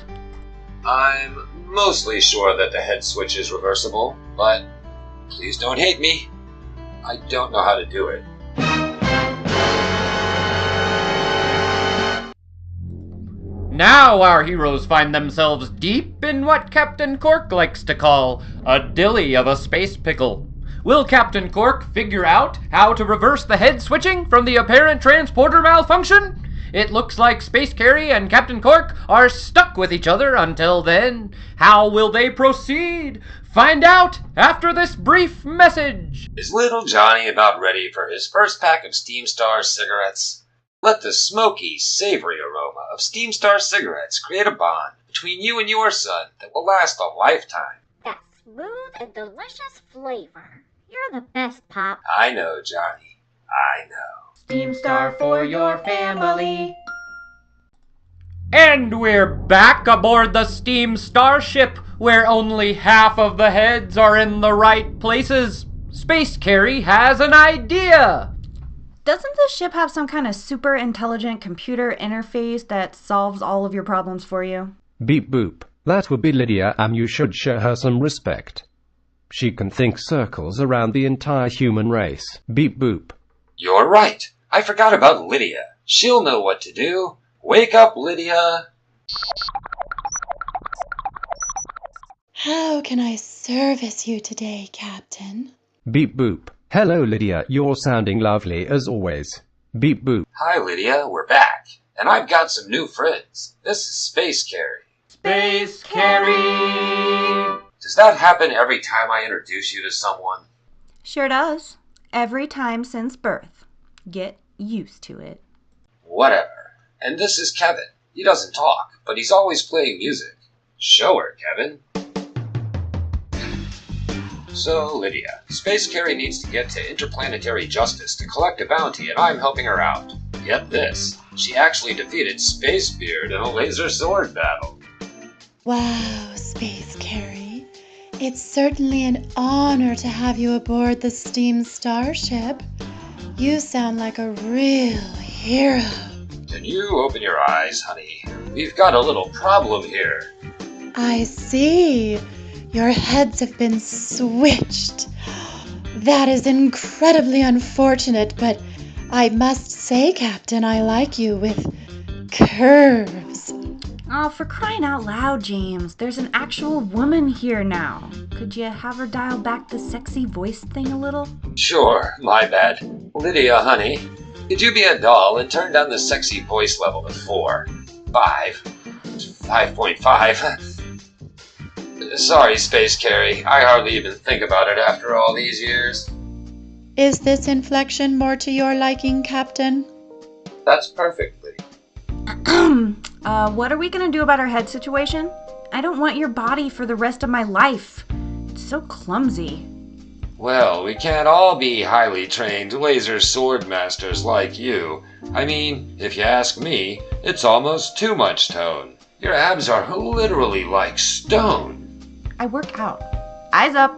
I'm mostly sure that the head switch is reversible, but please don't hate me. I don't know how to do it. Now our heroes find themselves deep in what Captain Cork likes to call a dilly of a space pickle. Will Captain Cork figure out how to reverse the head switching from the apparent transporter malfunction? It looks like Space Carrie and Captain Cork are stuck with each other until then. How will they proceed? Find out after this brief message. Is little Johnny about ready for his first pack of SteamStar cigarettes? Let the smoky, savory aroma of SteamStar cigarettes create a bond between you and your son that will last a lifetime. That smooth and delicious flavor. You're the best, Pop. I know, Johnny. I know. SteamStar for your family. And we're back aboard the Steam Starship, where only half of the heads are in the right places. Space Carrie has an idea. Doesn't the ship have some kind of super intelligent computer interface that solves all of your problems for you? Beep boop. That would be Lydia, and you should show her some respect. She can think circles around the entire human race. Beep boop. You're right. I forgot about Lydia. She'll know what to do. Wake up, Lydia. How can I service you today, Captain? Beep boop. Hello, Lydia. You're sounding lovely as always. Beep boop. Hi, Lydia. We're back. And I've got some new friends. This is Space Carrie. Space Carrie! Does that happen every time I introduce you to someone? Sure does. Every time since birth. Get used to it. Whatever. And this is Kevin. He doesn't talk, but he's always playing music. Show her, Kevin. So, Lydia, Space Carrie needs to get to interplanetary justice to collect a bounty, and I'm helping her out. Get this. She actually defeated Space Beard in a laser sword battle. Wow, Space Carrie. It's certainly an honor to have you aboard the Steam Starship. You sound like a real hero. Can you open your eyes, honey? We've got a little problem here. I see. Your heads have been switched. That is incredibly unfortunate, but I must say, Captain, I like you with curves. Oh, for crying out loud, James. There's an actual woman here now. Could you have her dial back the sexy voice thing a little? Sure, my bad. Lydia, honey, could you be a doll and turn down the sexy voice level to 4? 5. 5.5. Sorry, Space Carrie. I hardly even think about it after all these years. Is this inflection more to your liking, Captain? That's perfect, Lydia. What are we gonna do about our head situation? I don't want your body for the rest of my life. It's so clumsy. Well, we can't all be highly trained laser sword masters like you. I mean, if you ask me, it's almost too much tone. Your abs are literally like stone. I work out. Eyes up.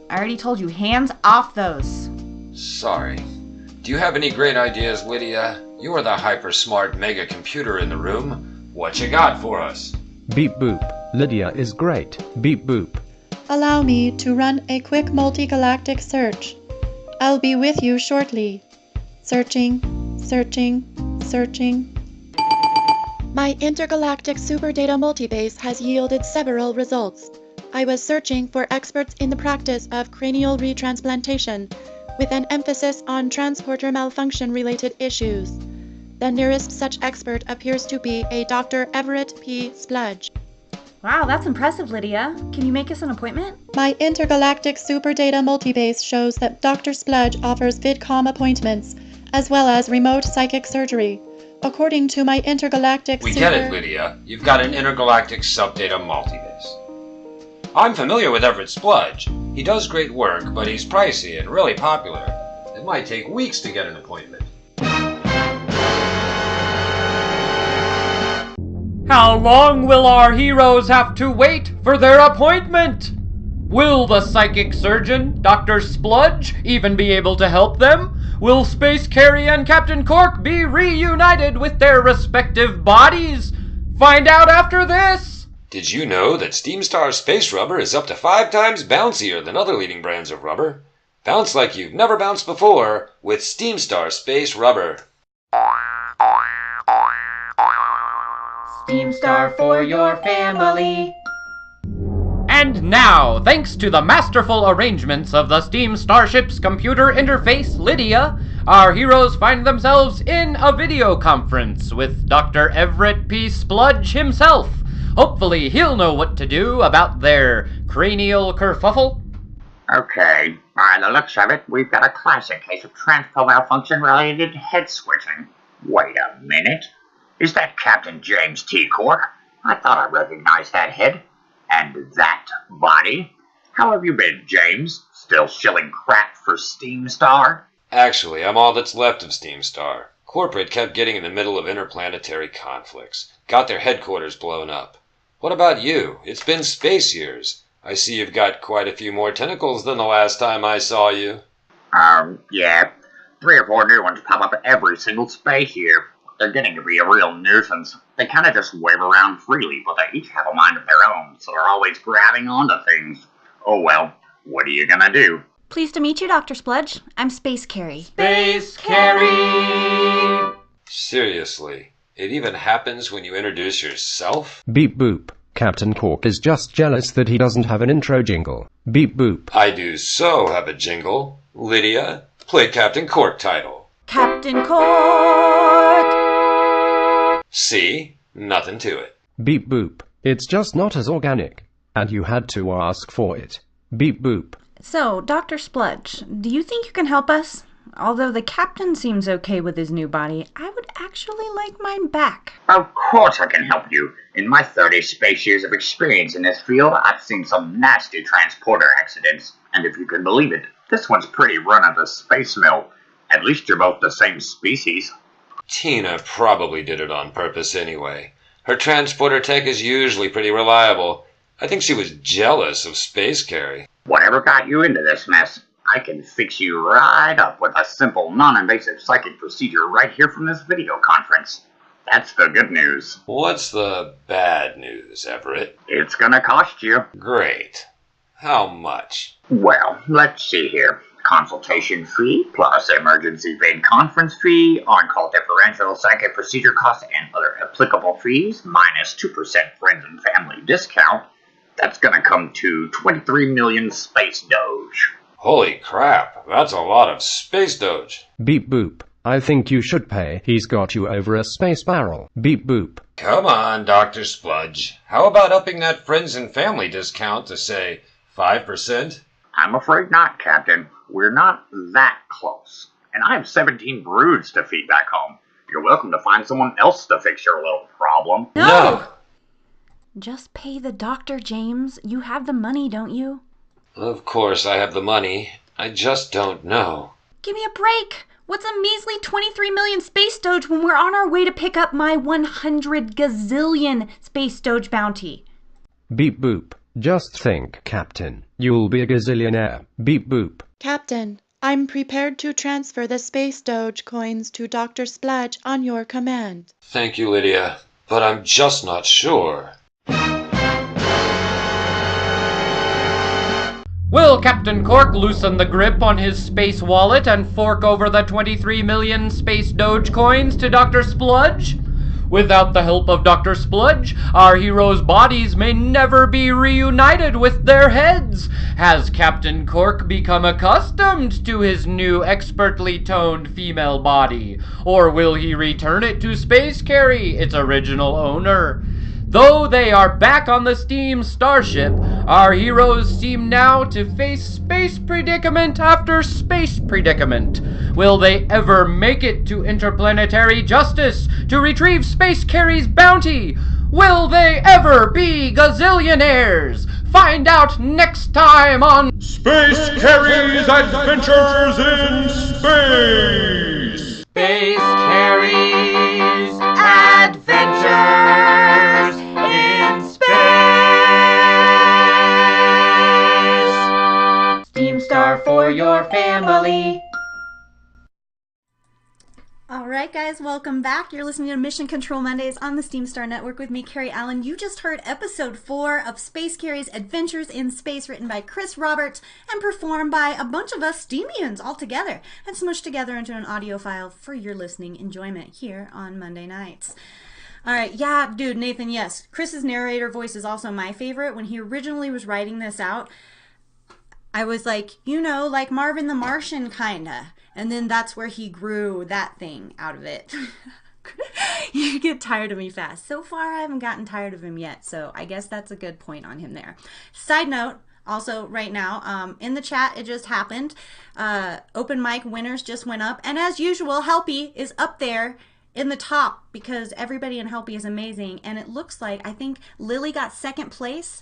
I already told you, hands off those. Sorry. Do you have any great ideas, Lydia? You are the hyper-smart mega computer in the room. What you got for us? Beep boop. Lydia is great. Beep boop. Allow me to run a quick multi-galactic search. I'll be with you shortly. Searching, searching, searching. My intergalactic superdata multibase has yielded several results. I was searching for experts in the practice of cranial retransplantation, with an emphasis on transporter malfunction-related issues. The nearest such expert appears to be a Dr. Everett P. Spludge. Wow, that's impressive, Lydia. Can you make us an appointment? My intergalactic superdata multibase shows that Dr. Spludge offers VidCom appointments, as well as remote psychic surgery. According to my intergalactic We get it, Lydia. You've got an intergalactic subdata multibase. I'm familiar with Everett Spludge. He does great work, but he's pricey and really popular. It might take weeks to get an appointment. How long will our heroes have to wait for their appointment? Will the psychic surgeon, Dr. Spludge, even be able to help them? Will Space Carrie and Captain Cork be reunited with their respective bodies? Find out after this! Did you know that SteamStar Space Rubber is up to 5 times bouncier than other leading brands of rubber? Bounce like you've never bounced before with SteamStar Space Rubber. SteamStar for your family. And now, thanks to the masterful arrangements of the Steam Starship's computer interface, Lydia, our heroes find themselves in a video conference with Dr. Everett P. Spludge himself. Hopefully he'll know what to do about their cranial kerfuffle. Okay, by the looks of it, we've got a classic case of transport malfunction related to head switching. Wait a minute. Is that Captain James T. Cork? I thought I recognized that head. And that body? How have you been, James? Still shilling crap for SteamStar? Actually, I'm all that's left of SteamStar. Corporate kept getting in the middle of interplanetary conflicts. Got their headquarters blown up. What about you? It's been space years. I see you've got quite a few more tentacles than the last time I saw you. Yeah. 3 or 4 new ones pop up every single space year. They're getting to be a real nuisance. They kind of just wave around freely, but they each have a mind of their own, so they're always grabbing onto things. Oh well, what are you gonna do? Pleased to meet you, Dr. Spludge. I'm Space Carrie. Space Carrie! Seriously, it even happens when you introduce yourself? Beep boop. Captain Cork is just jealous that he doesn't have an intro jingle. Beep boop. I do so have a jingle. Lydia, play Captain Cork title. Captain Cork! See? Nothing to it. Beep boop. It's just not as organic. And you had to ask for it. Beep boop. So, Dr. Spludge, do you think you can help us? Although the captain seems okay with his new body, I would actually like mine back. Of course I can help you. In my 30 space years of experience in this field, I've seen some nasty transporter accidents. And if you can believe it, this one's pretty run of the space mill. At least you're both the same species. Tina probably did it on purpose anyway. Her transporter tech is usually pretty reliable. I think she was jealous of Space Carrie. Whatever got you into this mess, I can fix you right up with a simple, non-invasive psychic procedure right here from this video conference. That's the good news. What's the bad news, Everett? It's gonna cost you. Great. How much? Well, let's see here. Consultation fee, plus emergency vein conference fee, on-call differential, psychic procedure costs, and other applicable fees, minus 2% friends and family discount. That's gonna come to 23 million space doge. Holy crap, that's a lot of space doge. Beep boop. I think you should pay. He's got you over a space barrel. Beep boop. Come on, Dr. Spludge. How about upping that friends and family discount to, say, 5%? I'm afraid not, Captain. We're not that close. And I have 17 broods to feed back home. You're welcome to find someone else to fix your little problem. No! Just pay the doctor, James. You have the money, don't you? Of course I have the money. I just don't know. Give me a break. What's a measly 23 million space doge when we're on our way to pick up my 100 gazillion space doge bounty? Beep boop. Just think, Captain. You'll be a gazillionaire. Beep boop. Captain, I'm prepared to transfer the space doge coins to Dr. Spludge on your command. Thank you, Lydia. But I'm just not sure. Will Captain Cork loosen the grip on his space wallet and fork over the 23 million space doge coins to Dr. Spludge? Without the help of Dr. Spludge, our heroes' bodies may never be reunited with their heads. Has Captain Cork become accustomed to his new expertly toned female body? Or will he return it to Space Carrie, its original owner? Though they are back on the steam starship, our heroes seem now to face space predicament after space predicament. Will they ever make it to interplanetary justice to retrieve Space Carrie's bounty? Will they ever be gazillionaires? Find out next time on Space Carrie's Adventures in Space! Space Carrie's Adventures in Space! Steam Star for your family. Alright guys, welcome back. You're listening to Mission Control Mondays on the Steam Star Network with me, Carrie Allen. You just heard episode 4 of Space Carrie's Adventures in Space, written by Chris Roberts and performed by a bunch of us Steamians all together and smushed together into an audio file for your listening enjoyment here on Monday nights. Alright, yeah, dude, Nathan, yes. Chris's narrator voice is also my favorite. When he originally was writing this out, I was like, you know, like Marvin the Martian, kinda. And then that's where he grew that thing out of it. You get tired of me fast. So far, I haven't gotten tired of him yet. So I guess that's a good point on him there. Side note, also right now, in the chat, it just happened. Open mic winners just went up. And as usual, Helpy is up there in the top because everybody in Helpy is amazing. And it looks like, I think Lily got second place.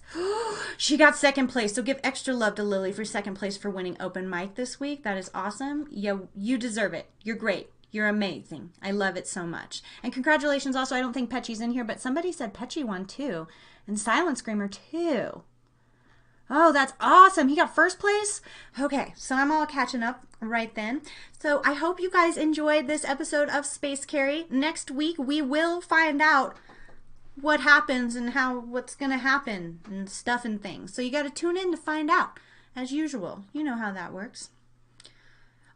She got second place. So give extra love to Lily for second place for winning open mic this week. That is awesome. Yeah, you deserve it. You're great. You're amazing. I love it so much. And congratulations also, I don't think Petchy's in here, but somebody said Petchy won too. And Silent Screamer too. Oh, that's awesome. He got first place? Okay, so I'm all catching up right then. So I hope you guys enjoyed this episode of Space Carrie. Next week, we will find out what happens and what's going to happen and stuff and things. So you got to tune in to find out, as usual. You know how that works.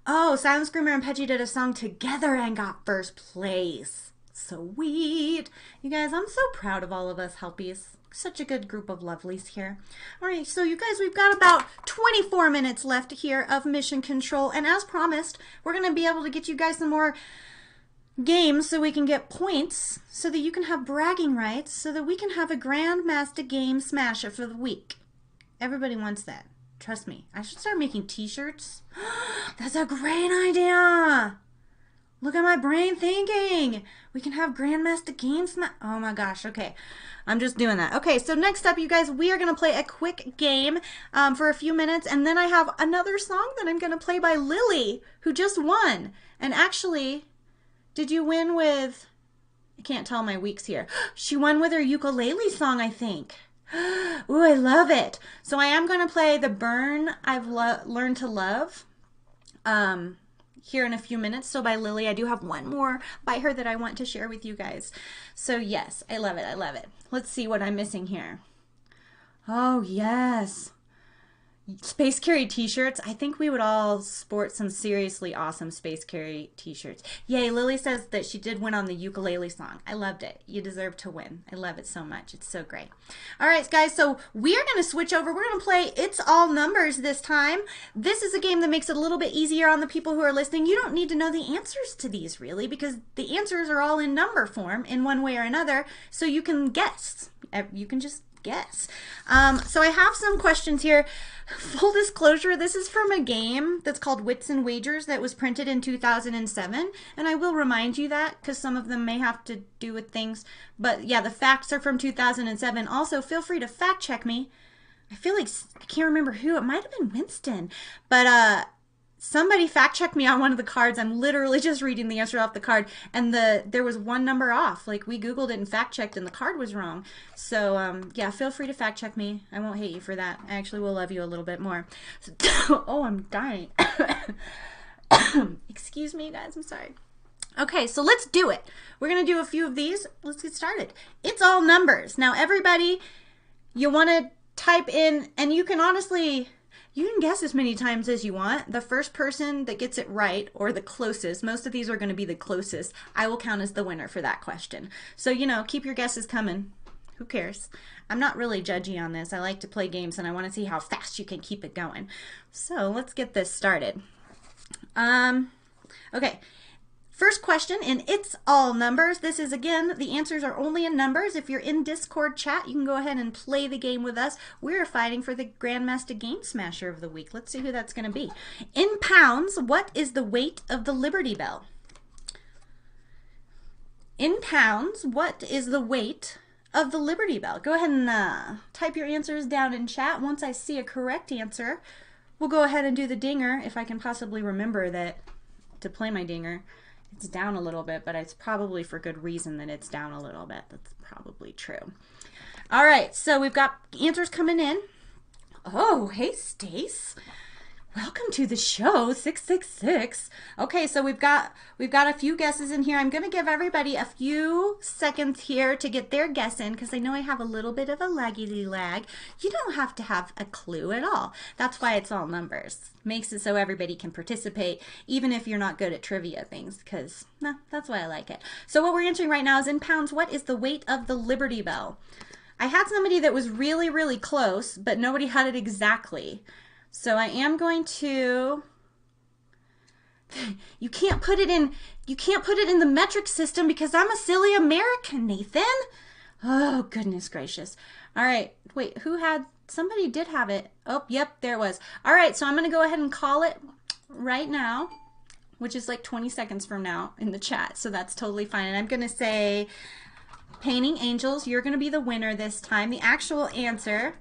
Oh, Silent Screamer and Petchy did a song together and got first place. Sweet. You guys, I'm so proud of all of us helpies. Such a good group of lovelies here. All right, so you guys, we've got about 24 minutes left here of mission control. And as promised, we're going to be able to get you guys some more games so we can get points, so that you can have bragging rights, so that we can have a Grandmaster Game Smasher for the week. Everybody wants that. Trust me. I should start making t-shirts. That's a great idea. Look at my brain thinking. We can have Grandmaster Game Smash. Oh my gosh. Okay. I'm just doing that. Okay, so next up, you guys, we are going to play a quick game for a few minutes. And then I have another song that I'm going to play by Lily, who just won. And actually, did you win with... I can't tell my weeks here. She won with her ukulele song, I think. Ooh, I love it. So I am going to play the Burn I've Learned to Love here in a few minutes. So by Lily, I do have one more by her that I want to share with you guys. So yes, I love it. I love it. Let's see what I'm missing here. Oh, yes. Space Carrie t-shirts. I think we would all sport some seriously awesome Space Carrie t-shirts. Yay, Lily says that she did win on the ukulele song. I loved it. You deserve to win. I love it so much. It's so great. All right, guys, so we are going to switch over. We're going to play It's All Numbers this time. This is a game that makes it a little bit easier on the people who are listening. You don't need to know the answers to these, really, because the answers are all in number form in one way or another, so you can guess. You can just guess. So I have some questions here. Full disclosure, this is from a game that's called Wits and Wagers that was printed in 2007, and I will remind you that because some of them may have to do with things, but yeah, the facts are from 2007. Also, feel free to fact check me. I feel like, I can't remember who, it might have been Winston, but somebody fact checked me on one of the cards. I'm literally just reading the answer off the card, and there was one number off. Like, we Googled it and fact checked, and the card was wrong. So, yeah, feel free to fact check me. I won't hate you for that. I actually will love you a little bit more. So, oh, I'm dying. Excuse me, you guys. I'm sorry. Okay, so let's do it. We're going to do a few of these. Let's get started. It's all numbers. Now, everybody, you want to type in, and you can honestly... You can guess as many times as you want. The first person that gets it right, or the closest, most of these are going to be the closest, I will count as the winner for that question. So, you know, keep your guesses coming. Who cares? I'm not really judgy on this. I like to play games, and I want to see how fast you can keep it going. So, let's get this started. Okay. First question in It's All Numbers. This is, again, the answers are only in numbers. If you're in Discord chat, you can go ahead and play the game with us. We're fighting for the Grandmaster Game Smasher of the week. Let's see who that's going to be. In pounds, what is the weight of the Liberty Bell? In pounds, what is the weight of the Liberty Bell? Go ahead and type your answers down in chat. Once I see a correct answer, we'll go ahead and do the dinger, if I can possibly remember that to play my dinger. It's down a little bit, but it's probably for good reason that it's down a little bit. That's probably true. All right, so we've got answers coming in. Oh, hey, Stace. Welcome to the show, 666. Okay, so we've got a few guesses in here. I'm going to give everybody a few seconds here to get their guess in because I know I have a little bit of a laggy lag. You don't have to have a clue at all. That's why it's all numbers. Makes it so everybody can participate, even if you're not good at trivia things, because that's why I like it. So what we're answering right now is in pounds, what is the weight of the Liberty Bell? I had somebody that was really, really close, but nobody had it exactly. So I am going to, you can't put it in the metric system because I'm a silly American, Nathan. Oh, goodness gracious. All right, wait, somebody did have it. Oh, yep, there it was. All right, so I'm going to go ahead and call it right now, which is like 20 seconds from now in the chat. So that's totally fine. And I'm going to say, Painting Angels, you're going to be the winner this time. The actual answer...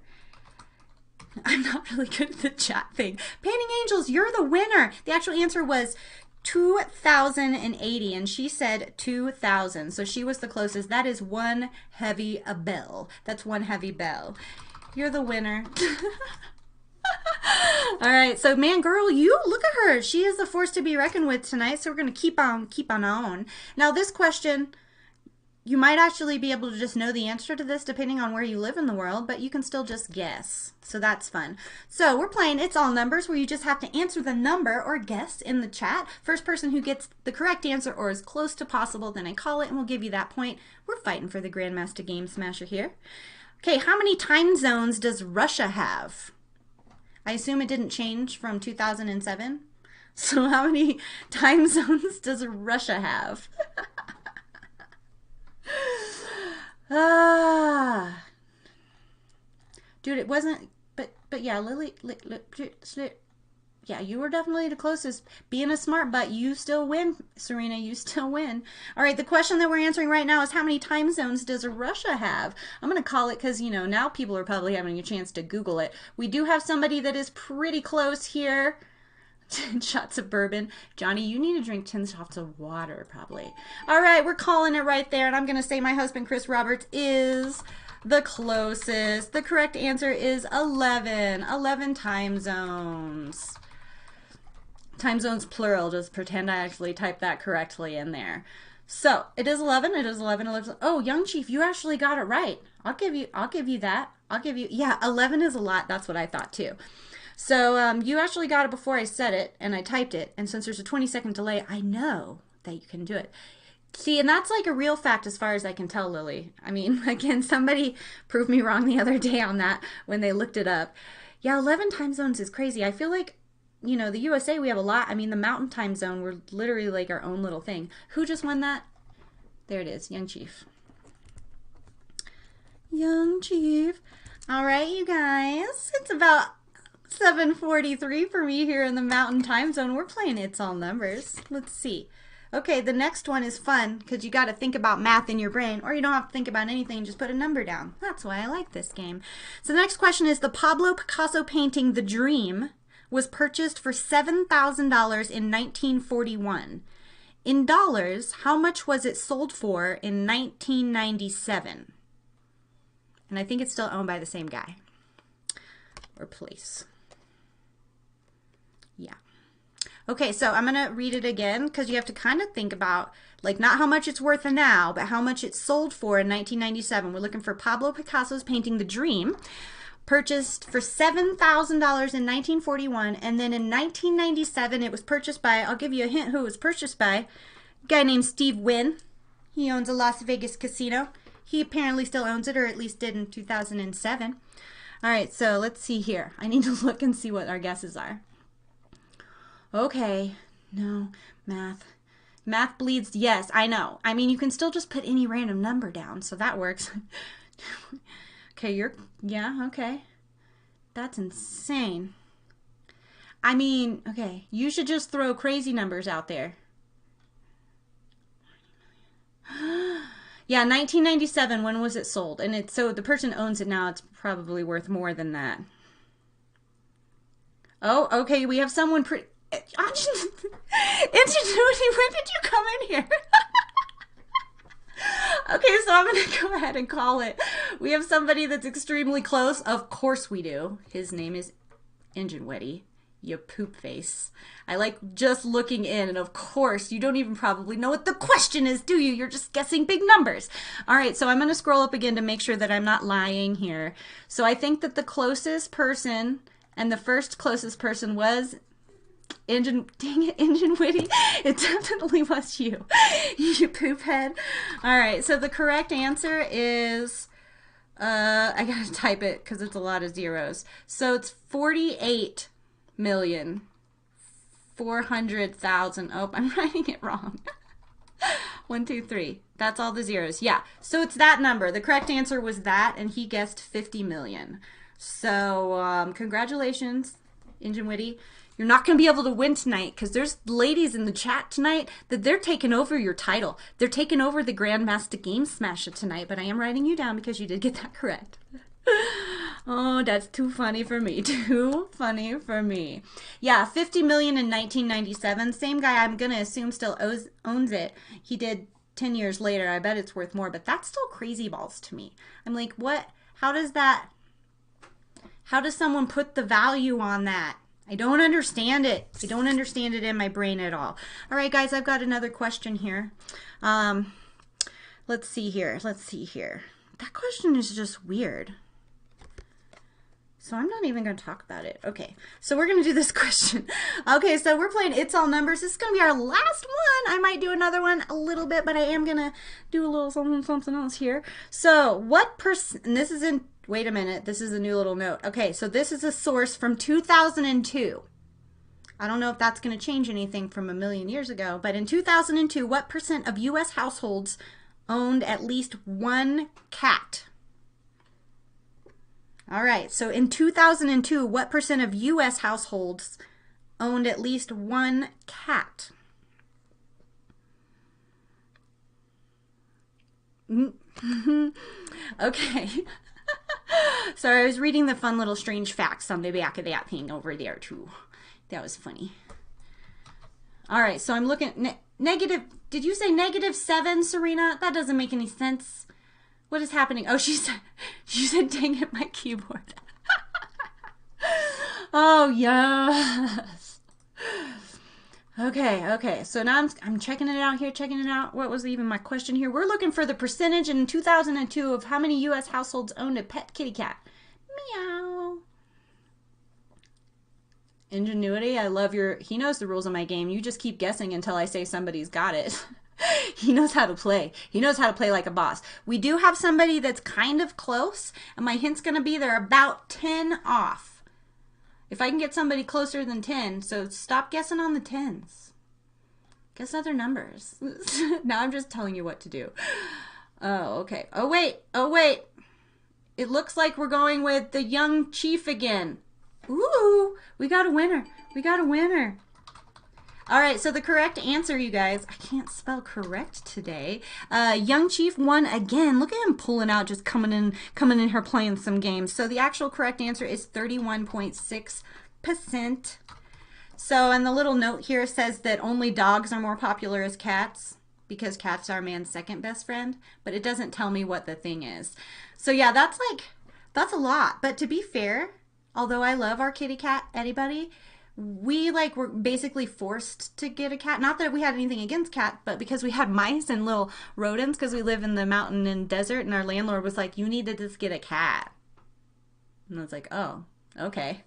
I'm not really good at the chat thing. Painting Angels, you're the winner. The actual answer was 2,080, and she said 2,000. So she was the closest. That is one heavy bell. That's one heavy bell. You're the winner. All right, so man, girl, you look at her. She is the force to be reckoned with tonight. So we're gonna keep on. Now this question, you might actually be able to just know the answer to this depending on where you live in the world, but you can still just guess. So that's fun. So we're playing It's All Numbers, where you just have to answer the number or guess in the chat. First person who gets the correct answer or as close to possible, then I call it and we'll give you that point. We're fighting for the Grandmaster Game Smasher here. Okay, how many time zones does Russia have? I assume it didn't change from 2007. So how many time zones does Russia have? Dude, it wasn't, but yeah, Lily, yeah, you were definitely the closest. Being a smart butt, you still win, Serena, you still win. All right, the question that we're answering right now is how many time zones does Russia have? I'm going to call it because, you know, now people are probably having a chance to Google it. We do have somebody that is pretty close here. 10 shots of bourbon. Johnny, you need to drink 10 shots of water, probably. All right, we're calling it right there, and I'm going to say my husband, Chris Roberts, is the closest. The correct answer is 11. 11 time zones. Time zones plural. Just pretend I actually typed that correctly in there. So, it is 11. It is 11. 11. Oh, Young Chief, you actually got it right. I'll give you that. I'll give you, yeah, 11 is a lot. That's what I thought, too. So you actually got it before I said it, and I typed it. And since there's a 20-second delay, I know that you can do it. See, and that's like a real fact as far as I can tell, Lily. I mean, again, somebody proved me wrong the other day on that when they looked it up. Yeah, 11 time zones is crazy. I feel like, you know, the USA, we have a lot. I mean, the mountain time zone, we're literally like our own little thing. Who just won that? There it is, Young Chief. Young Chief. All right, you guys. It's about 7:43 for me here in the mountain time zone. We're playing It's All Numbers. Let's see. Okay, the next one is fun because you got to think about math in your brain, or you don't have to think about anything, just put a number down. That's why I like this game. So the next question is, the Pablo Picasso painting The Dream was purchased for $7,000 in 1941. In dollars, how much was it sold for in 1997? And I think it's still owned by the same guy or place. Yeah. Okay, so I'm going to read it again because you have to kind of think about, like, not how much it's worth now, but how much it sold for in 1997. We're looking for Pablo Picasso's painting The Dream, purchased for $7,000 in 1941, and then in 1997 it was purchased by, I'll give you a hint who it was purchased by, a guy named Steve Wynn. He owns a Las Vegas casino. He apparently still owns it, or at least did in 2007. All right, so let's see here. I need to look and see what our guesses are. Okay, no, math. Math bleeds, yes, I know. I mean, you can still just put any random number down, so that works. Okay, yeah, okay. That's insane. I mean, okay, you should just throw crazy numbers out there. Yeah, 1997, when was it sold? And so the person owns it now, it's probably worth more than that. Oh, okay, we have someone Ingenuity, when did you come in here? Okay, so I'm going to go ahead and call it. We have somebody that's extremely close. Of course we do. His name is Ingenuity. You poop face. I like just looking in, and of course, you don't even probably know what the question is, do you? You're just guessing big numbers. All right, so I'm going to scroll up again to make sure that I'm not lying here. So I think that the closest person and the first closest person was Ingenuity. It definitely was you. You poop head. All right, so the correct answer is, I gotta type it because it's a lot of zeros. So it's 48,400,000. Oh, I'm writing it wrong. 1, 2, 3. That's all the zeros. Yeah, so it's that number. The correct answer was that, and he guessed 50 million. So congratulations, Ingenuity. You're not going to be able to win tonight because there's ladies in the chat tonight that they're taking over your title. They're taking over the Grandmaster Game Smasher tonight, but I am writing you down because you did get that correct. Oh, that's too funny for me. Too funny for me. Yeah, 50 million in 1997. Same guy, I'm going to assume, still owns it. He did 10 years later. I bet it's worth more, but that's still crazy balls to me. I'm like, what? How does someone put the value on that? I don't understand it. I don't understand it in my brain at all. All right, guys, I've got another question here. Let's see here. Let's see here. That question is just weird. So I'm not even going to talk about it. Okay, so we're going to do this question. Okay, so we're playing It's All Numbers. This is going to be our last one. I might do another one a little bit, but I am going to do a little something else here. So what percent, and this is in, wait a minute, this is a new little note. Okay, so this is a source from 2002. I don't know if that's going to change anything from a million years ago, but in 2002, what percent of U.S. households owned at least one cat? All right, so in 2002, what percent of U.S. households owned at least one cat? Okay. Sorry, I was reading the fun little strange facts on the back of that thing over there, too. That was funny. All right, so I'm looking negative. Did you say -7, Serena? That doesn't make any sense. What is happening? Oh, she said, dang it, my keyboard. Oh, yes. Okay. So now I'm checking it out here, checking it out. What was even my question here? We're looking for the percentage in 2002 of how many U.S. households owned a pet kitty cat. Meow. Ingenuity, I love he knows the rules of my game. You just keep guessing until I say somebody's got it. He knows how to play. He knows how to play like a boss. We do have somebody that's kind of close, and my hint's going to be they're about 10 off. If I can get somebody closer than 10, so stop guessing on the 10s. Guess other numbers. Now I'm just telling you what to do. Oh, okay. Oh, wait. It looks like we're going with the young chief again. Ooh, we got a winner. All right, so the correct answer, you guys, I can't spell correct today. Young Chief won again. Look at him pulling out, just coming in here playing some games. So the actual correct answer is 31.6%. So, and the little note here says that only dogs are more popular as cats because cats are man's second best friend, but it doesn't tell me what the thing is. So yeah, that's a lot. But to be fair, although I love our kitty cat, anybody, we were basically forced to get a cat. Not that we had anything against cats, but because we had mice and little rodents because we live in the mountain and desert, and our landlord was like, you need to just get a cat. And I was like, oh, okay.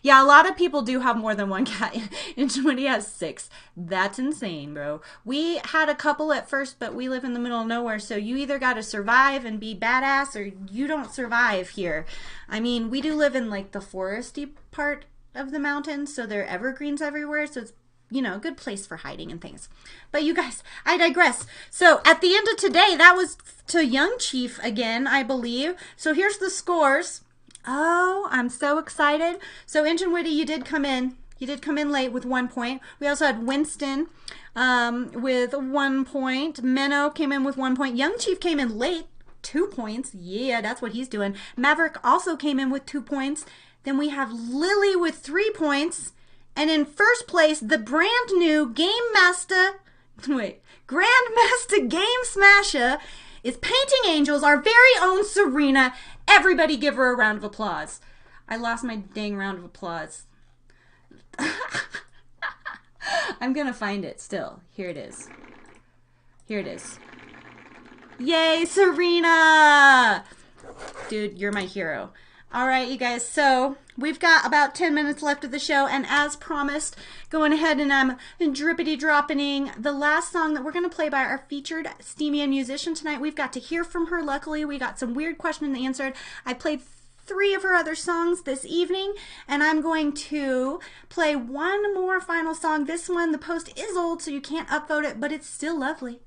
Yeah, a lot of people do have more than one cat. And Twitty has 6. That's insane, bro. We had a couple at first, but we live in the middle of nowhere, so you either got to survive and be badass or you don't survive here. I mean, we do live in the foresty part of the mountains, so there are evergreens everywhere, so it's, a good place for hiding and things. But you guys, I digress. So at the end of today, that was to Young Chief again, I believe. So here's the scores. Oh, I'm so excited. So Ingenuity, you did come in. You did come in late with 1 point. We also had Winston with 1 point. Menno came in with 1 point. Young Chief came in late, 2 points. Yeah, that's what he's doing. Maverick also came in with 2 points. Then we have Lily with 3 points. And in first place, the brand new Grandmaster Game Smasher is Painting Angels, our very own Serena. Everybody give her a round of applause. I lost my dang round of applause. I'm gonna find it still. Here it is. Yay, Serena! Dude, you're my hero. All right, you guys, so we've got about 10 minutes left of the show, and as promised, going ahead and I'm drippity-dropping the last song that we're going to play by our featured Steamian musician tonight. We've got to hear from her. Luckily, we got some weird questions answered. I played 3 of her other songs this evening, and I'm going to play one more final song. This one, the post is old, so you can't upvote it, but it's still lovely.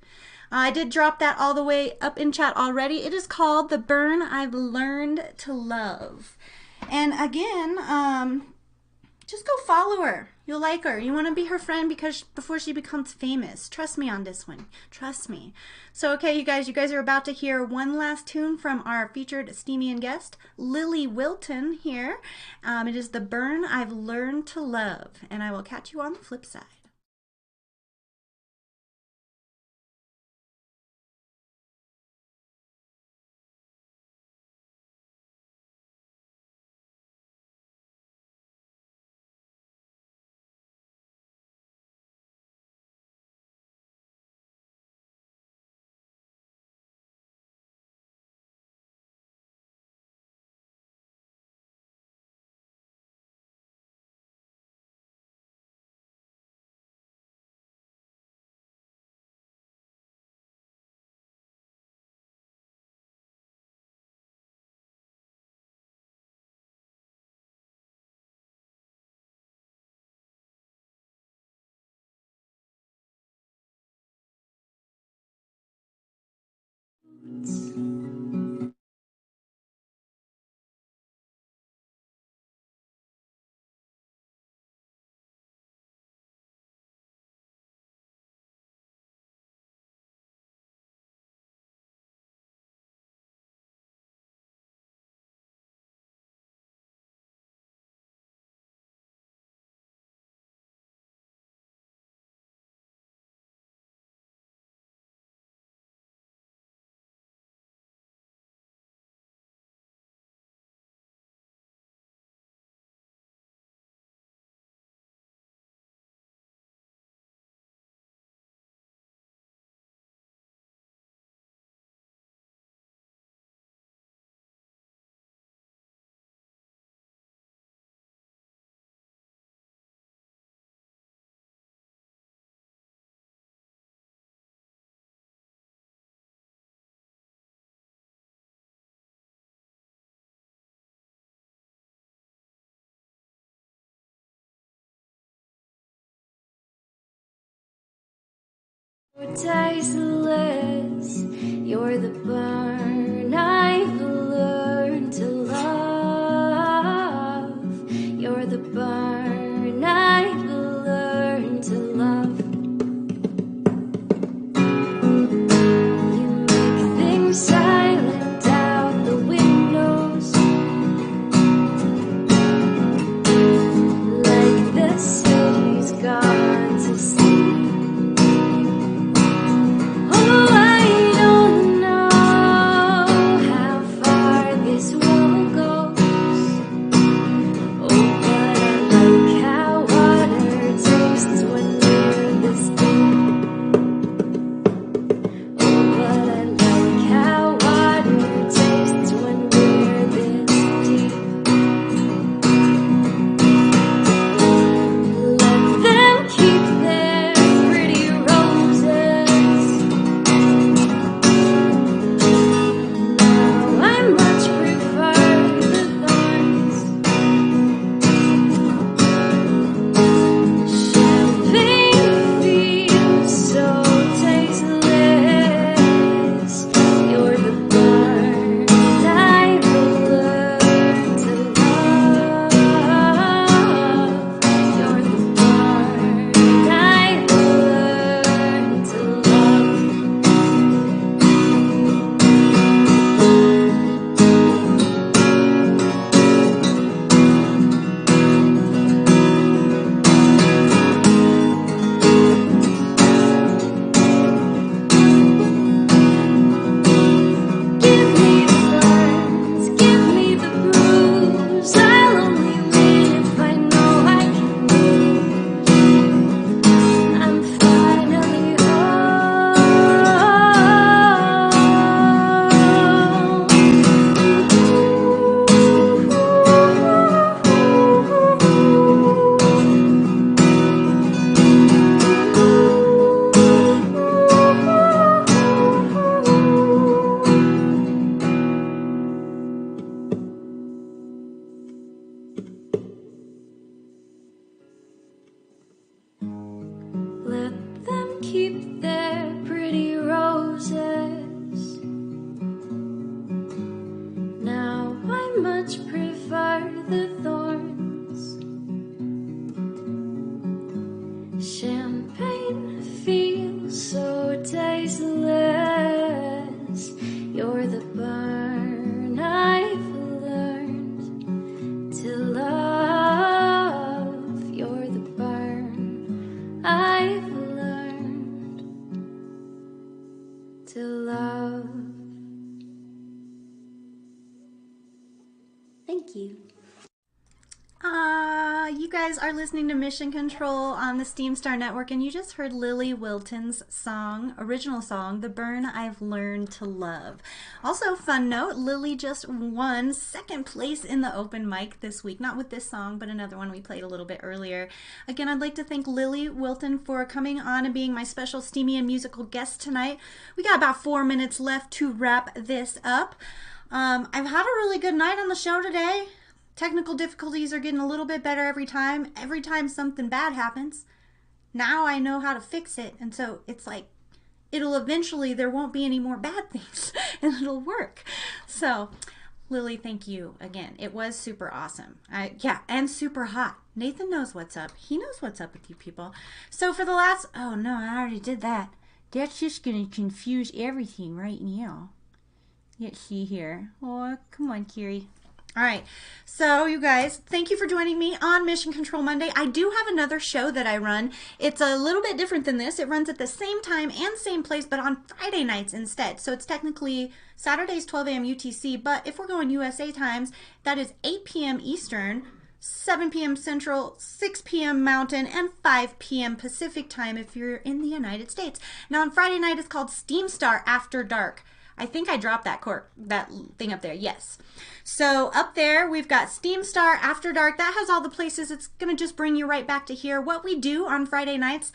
I did drop that all the way up in chat already. It is called The Burn I've Learned to Love. And again, just go follow her. You'll like her. You want to be her friend before she becomes famous. Trust me on this one. Trust me. So, okay, you guys are about to hear one last tune from our featured Steamian guest, Lily Wilton here. It is The Burn I've Learned to Love. And I will catch you on the flip side. Tasteless, you're the burn I've learned to love. You're the burn I've learned to love. You make things silent out the windows, like the city's gone to sleep. Champagne feels so tasteless. You're the burn I've learned to love. You're the burn I've learned to love. Thank you. You guys are listening to Mission Control on the Steam Star Network, and you just heard Lily Wilton's song, original song, The Burn I've Learned to Love. Also, fun note, Lily just won second place in the open mic this week. Not with this song, but another one we played a little bit earlier. Again, I'd like to thank Lily Wilton for coming on and being my special steamy and musical guest tonight. We got about 4 minutes left to wrap this up. I've had a really good night on the show today. Technical difficulties are getting a little bit better every time. Every time something bad happens, now I know how to fix it. And so it's like, it'll eventually, there won't be any more bad things and it'll work. So, Lily, thank you again. It was super awesome. Yeah, and super hot. Nathan knows what's up. He knows what's up with you people. So for the last, oh no, I already did that. That's just going to confuse everything right now. Let's see here. Oh, come on, Carrie. All right, so you guys, thank you for joining me on Mission Control Monday. I do have another show that I run. It's a little bit different than this. It runs at the same time and same place, but on Friday nights instead. So it's technically Saturdays 12 a.m. UTC, but if we're going USA times, that is 8 p.m. Eastern, 7 p.m. Central, 6 p.m. Mountain, and 5 p.m. Pacific time if you're in the United States. Now on Friday night, it's called Steam Star After Dark. I think I dropped that thing up there. Yes. So up there, we've got Steam Star After Dark. That has all the places. It's going to just bring you right back to here. What we do on Friday nights,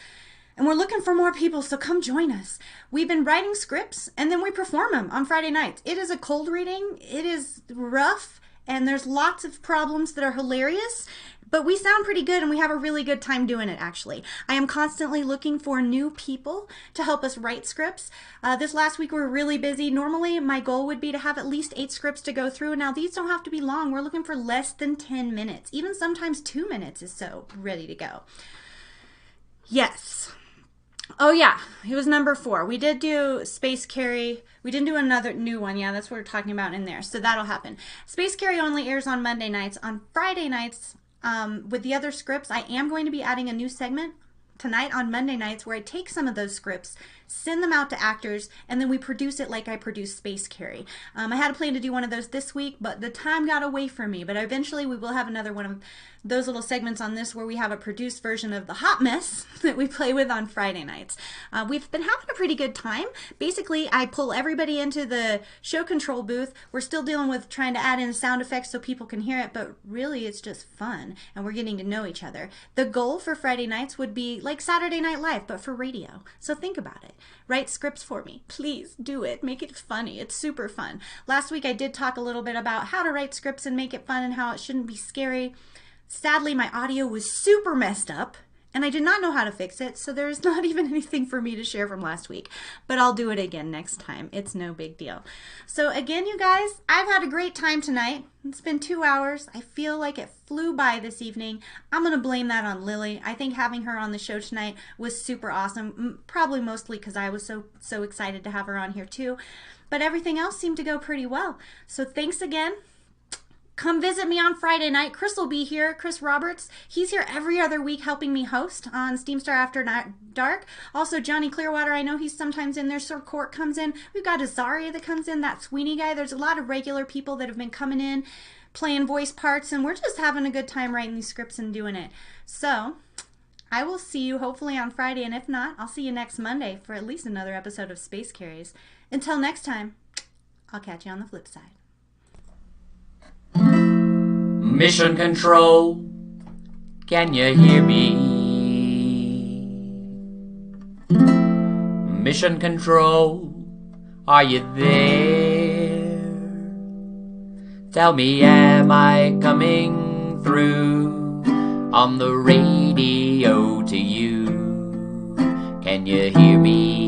and we're looking for more people, so come join us. We've been writing scripts, and then we perform them on Friday nights. It is a cold reading. It is rough, and there's lots of problems that are hilarious. But we sound pretty good, and we have a really good time doing it, actually. I am constantly looking for new people to help us write scripts. This last week, we were really busy. Normally, my goal would be to have at least 8 scripts to go through. Now, these don't have to be long. We're looking for less than 10 minutes. Even sometimes 2 minutes is so ready to go. Yes. Oh, yeah. It was number 4. We did do Space Carrie. We didn't do another new one. Yeah, that's what we're talking about in there. So that'll happen. Space Carrie only airs on Monday nights. On Friday nights, with the other scripts, I am going to be adding a new segment tonight on Monday nights where I take some of those scripts, send them out to actors, and then we produce it like I produced Space Carrie. I had a plan to do one of those this week, but the time got away from me. But eventually we will have another one of those little segments on this where we have a produced version of the hot mess that we play with on Friday nights. We've been having a pretty good time. Basically, I pull everybody into the show control booth. We're still dealing with trying to add in sound effects so people can hear it, but really it's just fun, and we're getting to know each other. The goal for Friday nights would be like Saturday Night Live, but for radio. So think about it. Write scripts for me. Please do it. Make it funny. It's super fun. Last week I did talk a little bit about how to write scripts and make it fun and how it shouldn't be scary. Sadly, my audio was super messed up, and I did not know how to fix it, so there's not even anything for me to share from last week. But I'll do it again next time. It's no big deal. So again, you guys, I've had a great time tonight. It's been 2 hours. I feel like it flew by this evening. I'm going to blame that on Lily. I think having her on the show tonight was super awesome, probably mostly because I was so excited to have her on here too. But everything else seemed to go pretty well. So thanks again. Come visit me on Friday night. Chris will be here. Chris Roberts. He's here every other week helping me host on Steam Star After Dark. Also, Johnny Clearwater. I know he's sometimes in there. Sir Court comes in. We've got Azaria that comes in. That Sweeney guy. There's a lot of regular people that have been coming in, playing voice parts, and we're just having a good time writing these scripts and doing it. So, I will see you hopefully on Friday, and if not, I'll see you next Monday for at least another episode of Space Carries. Until next time, I'll catch you on the flip side. Mission Control, can you hear me? Mission Control, are you there? Tell me, am I coming through on the radio to you? Can you hear me?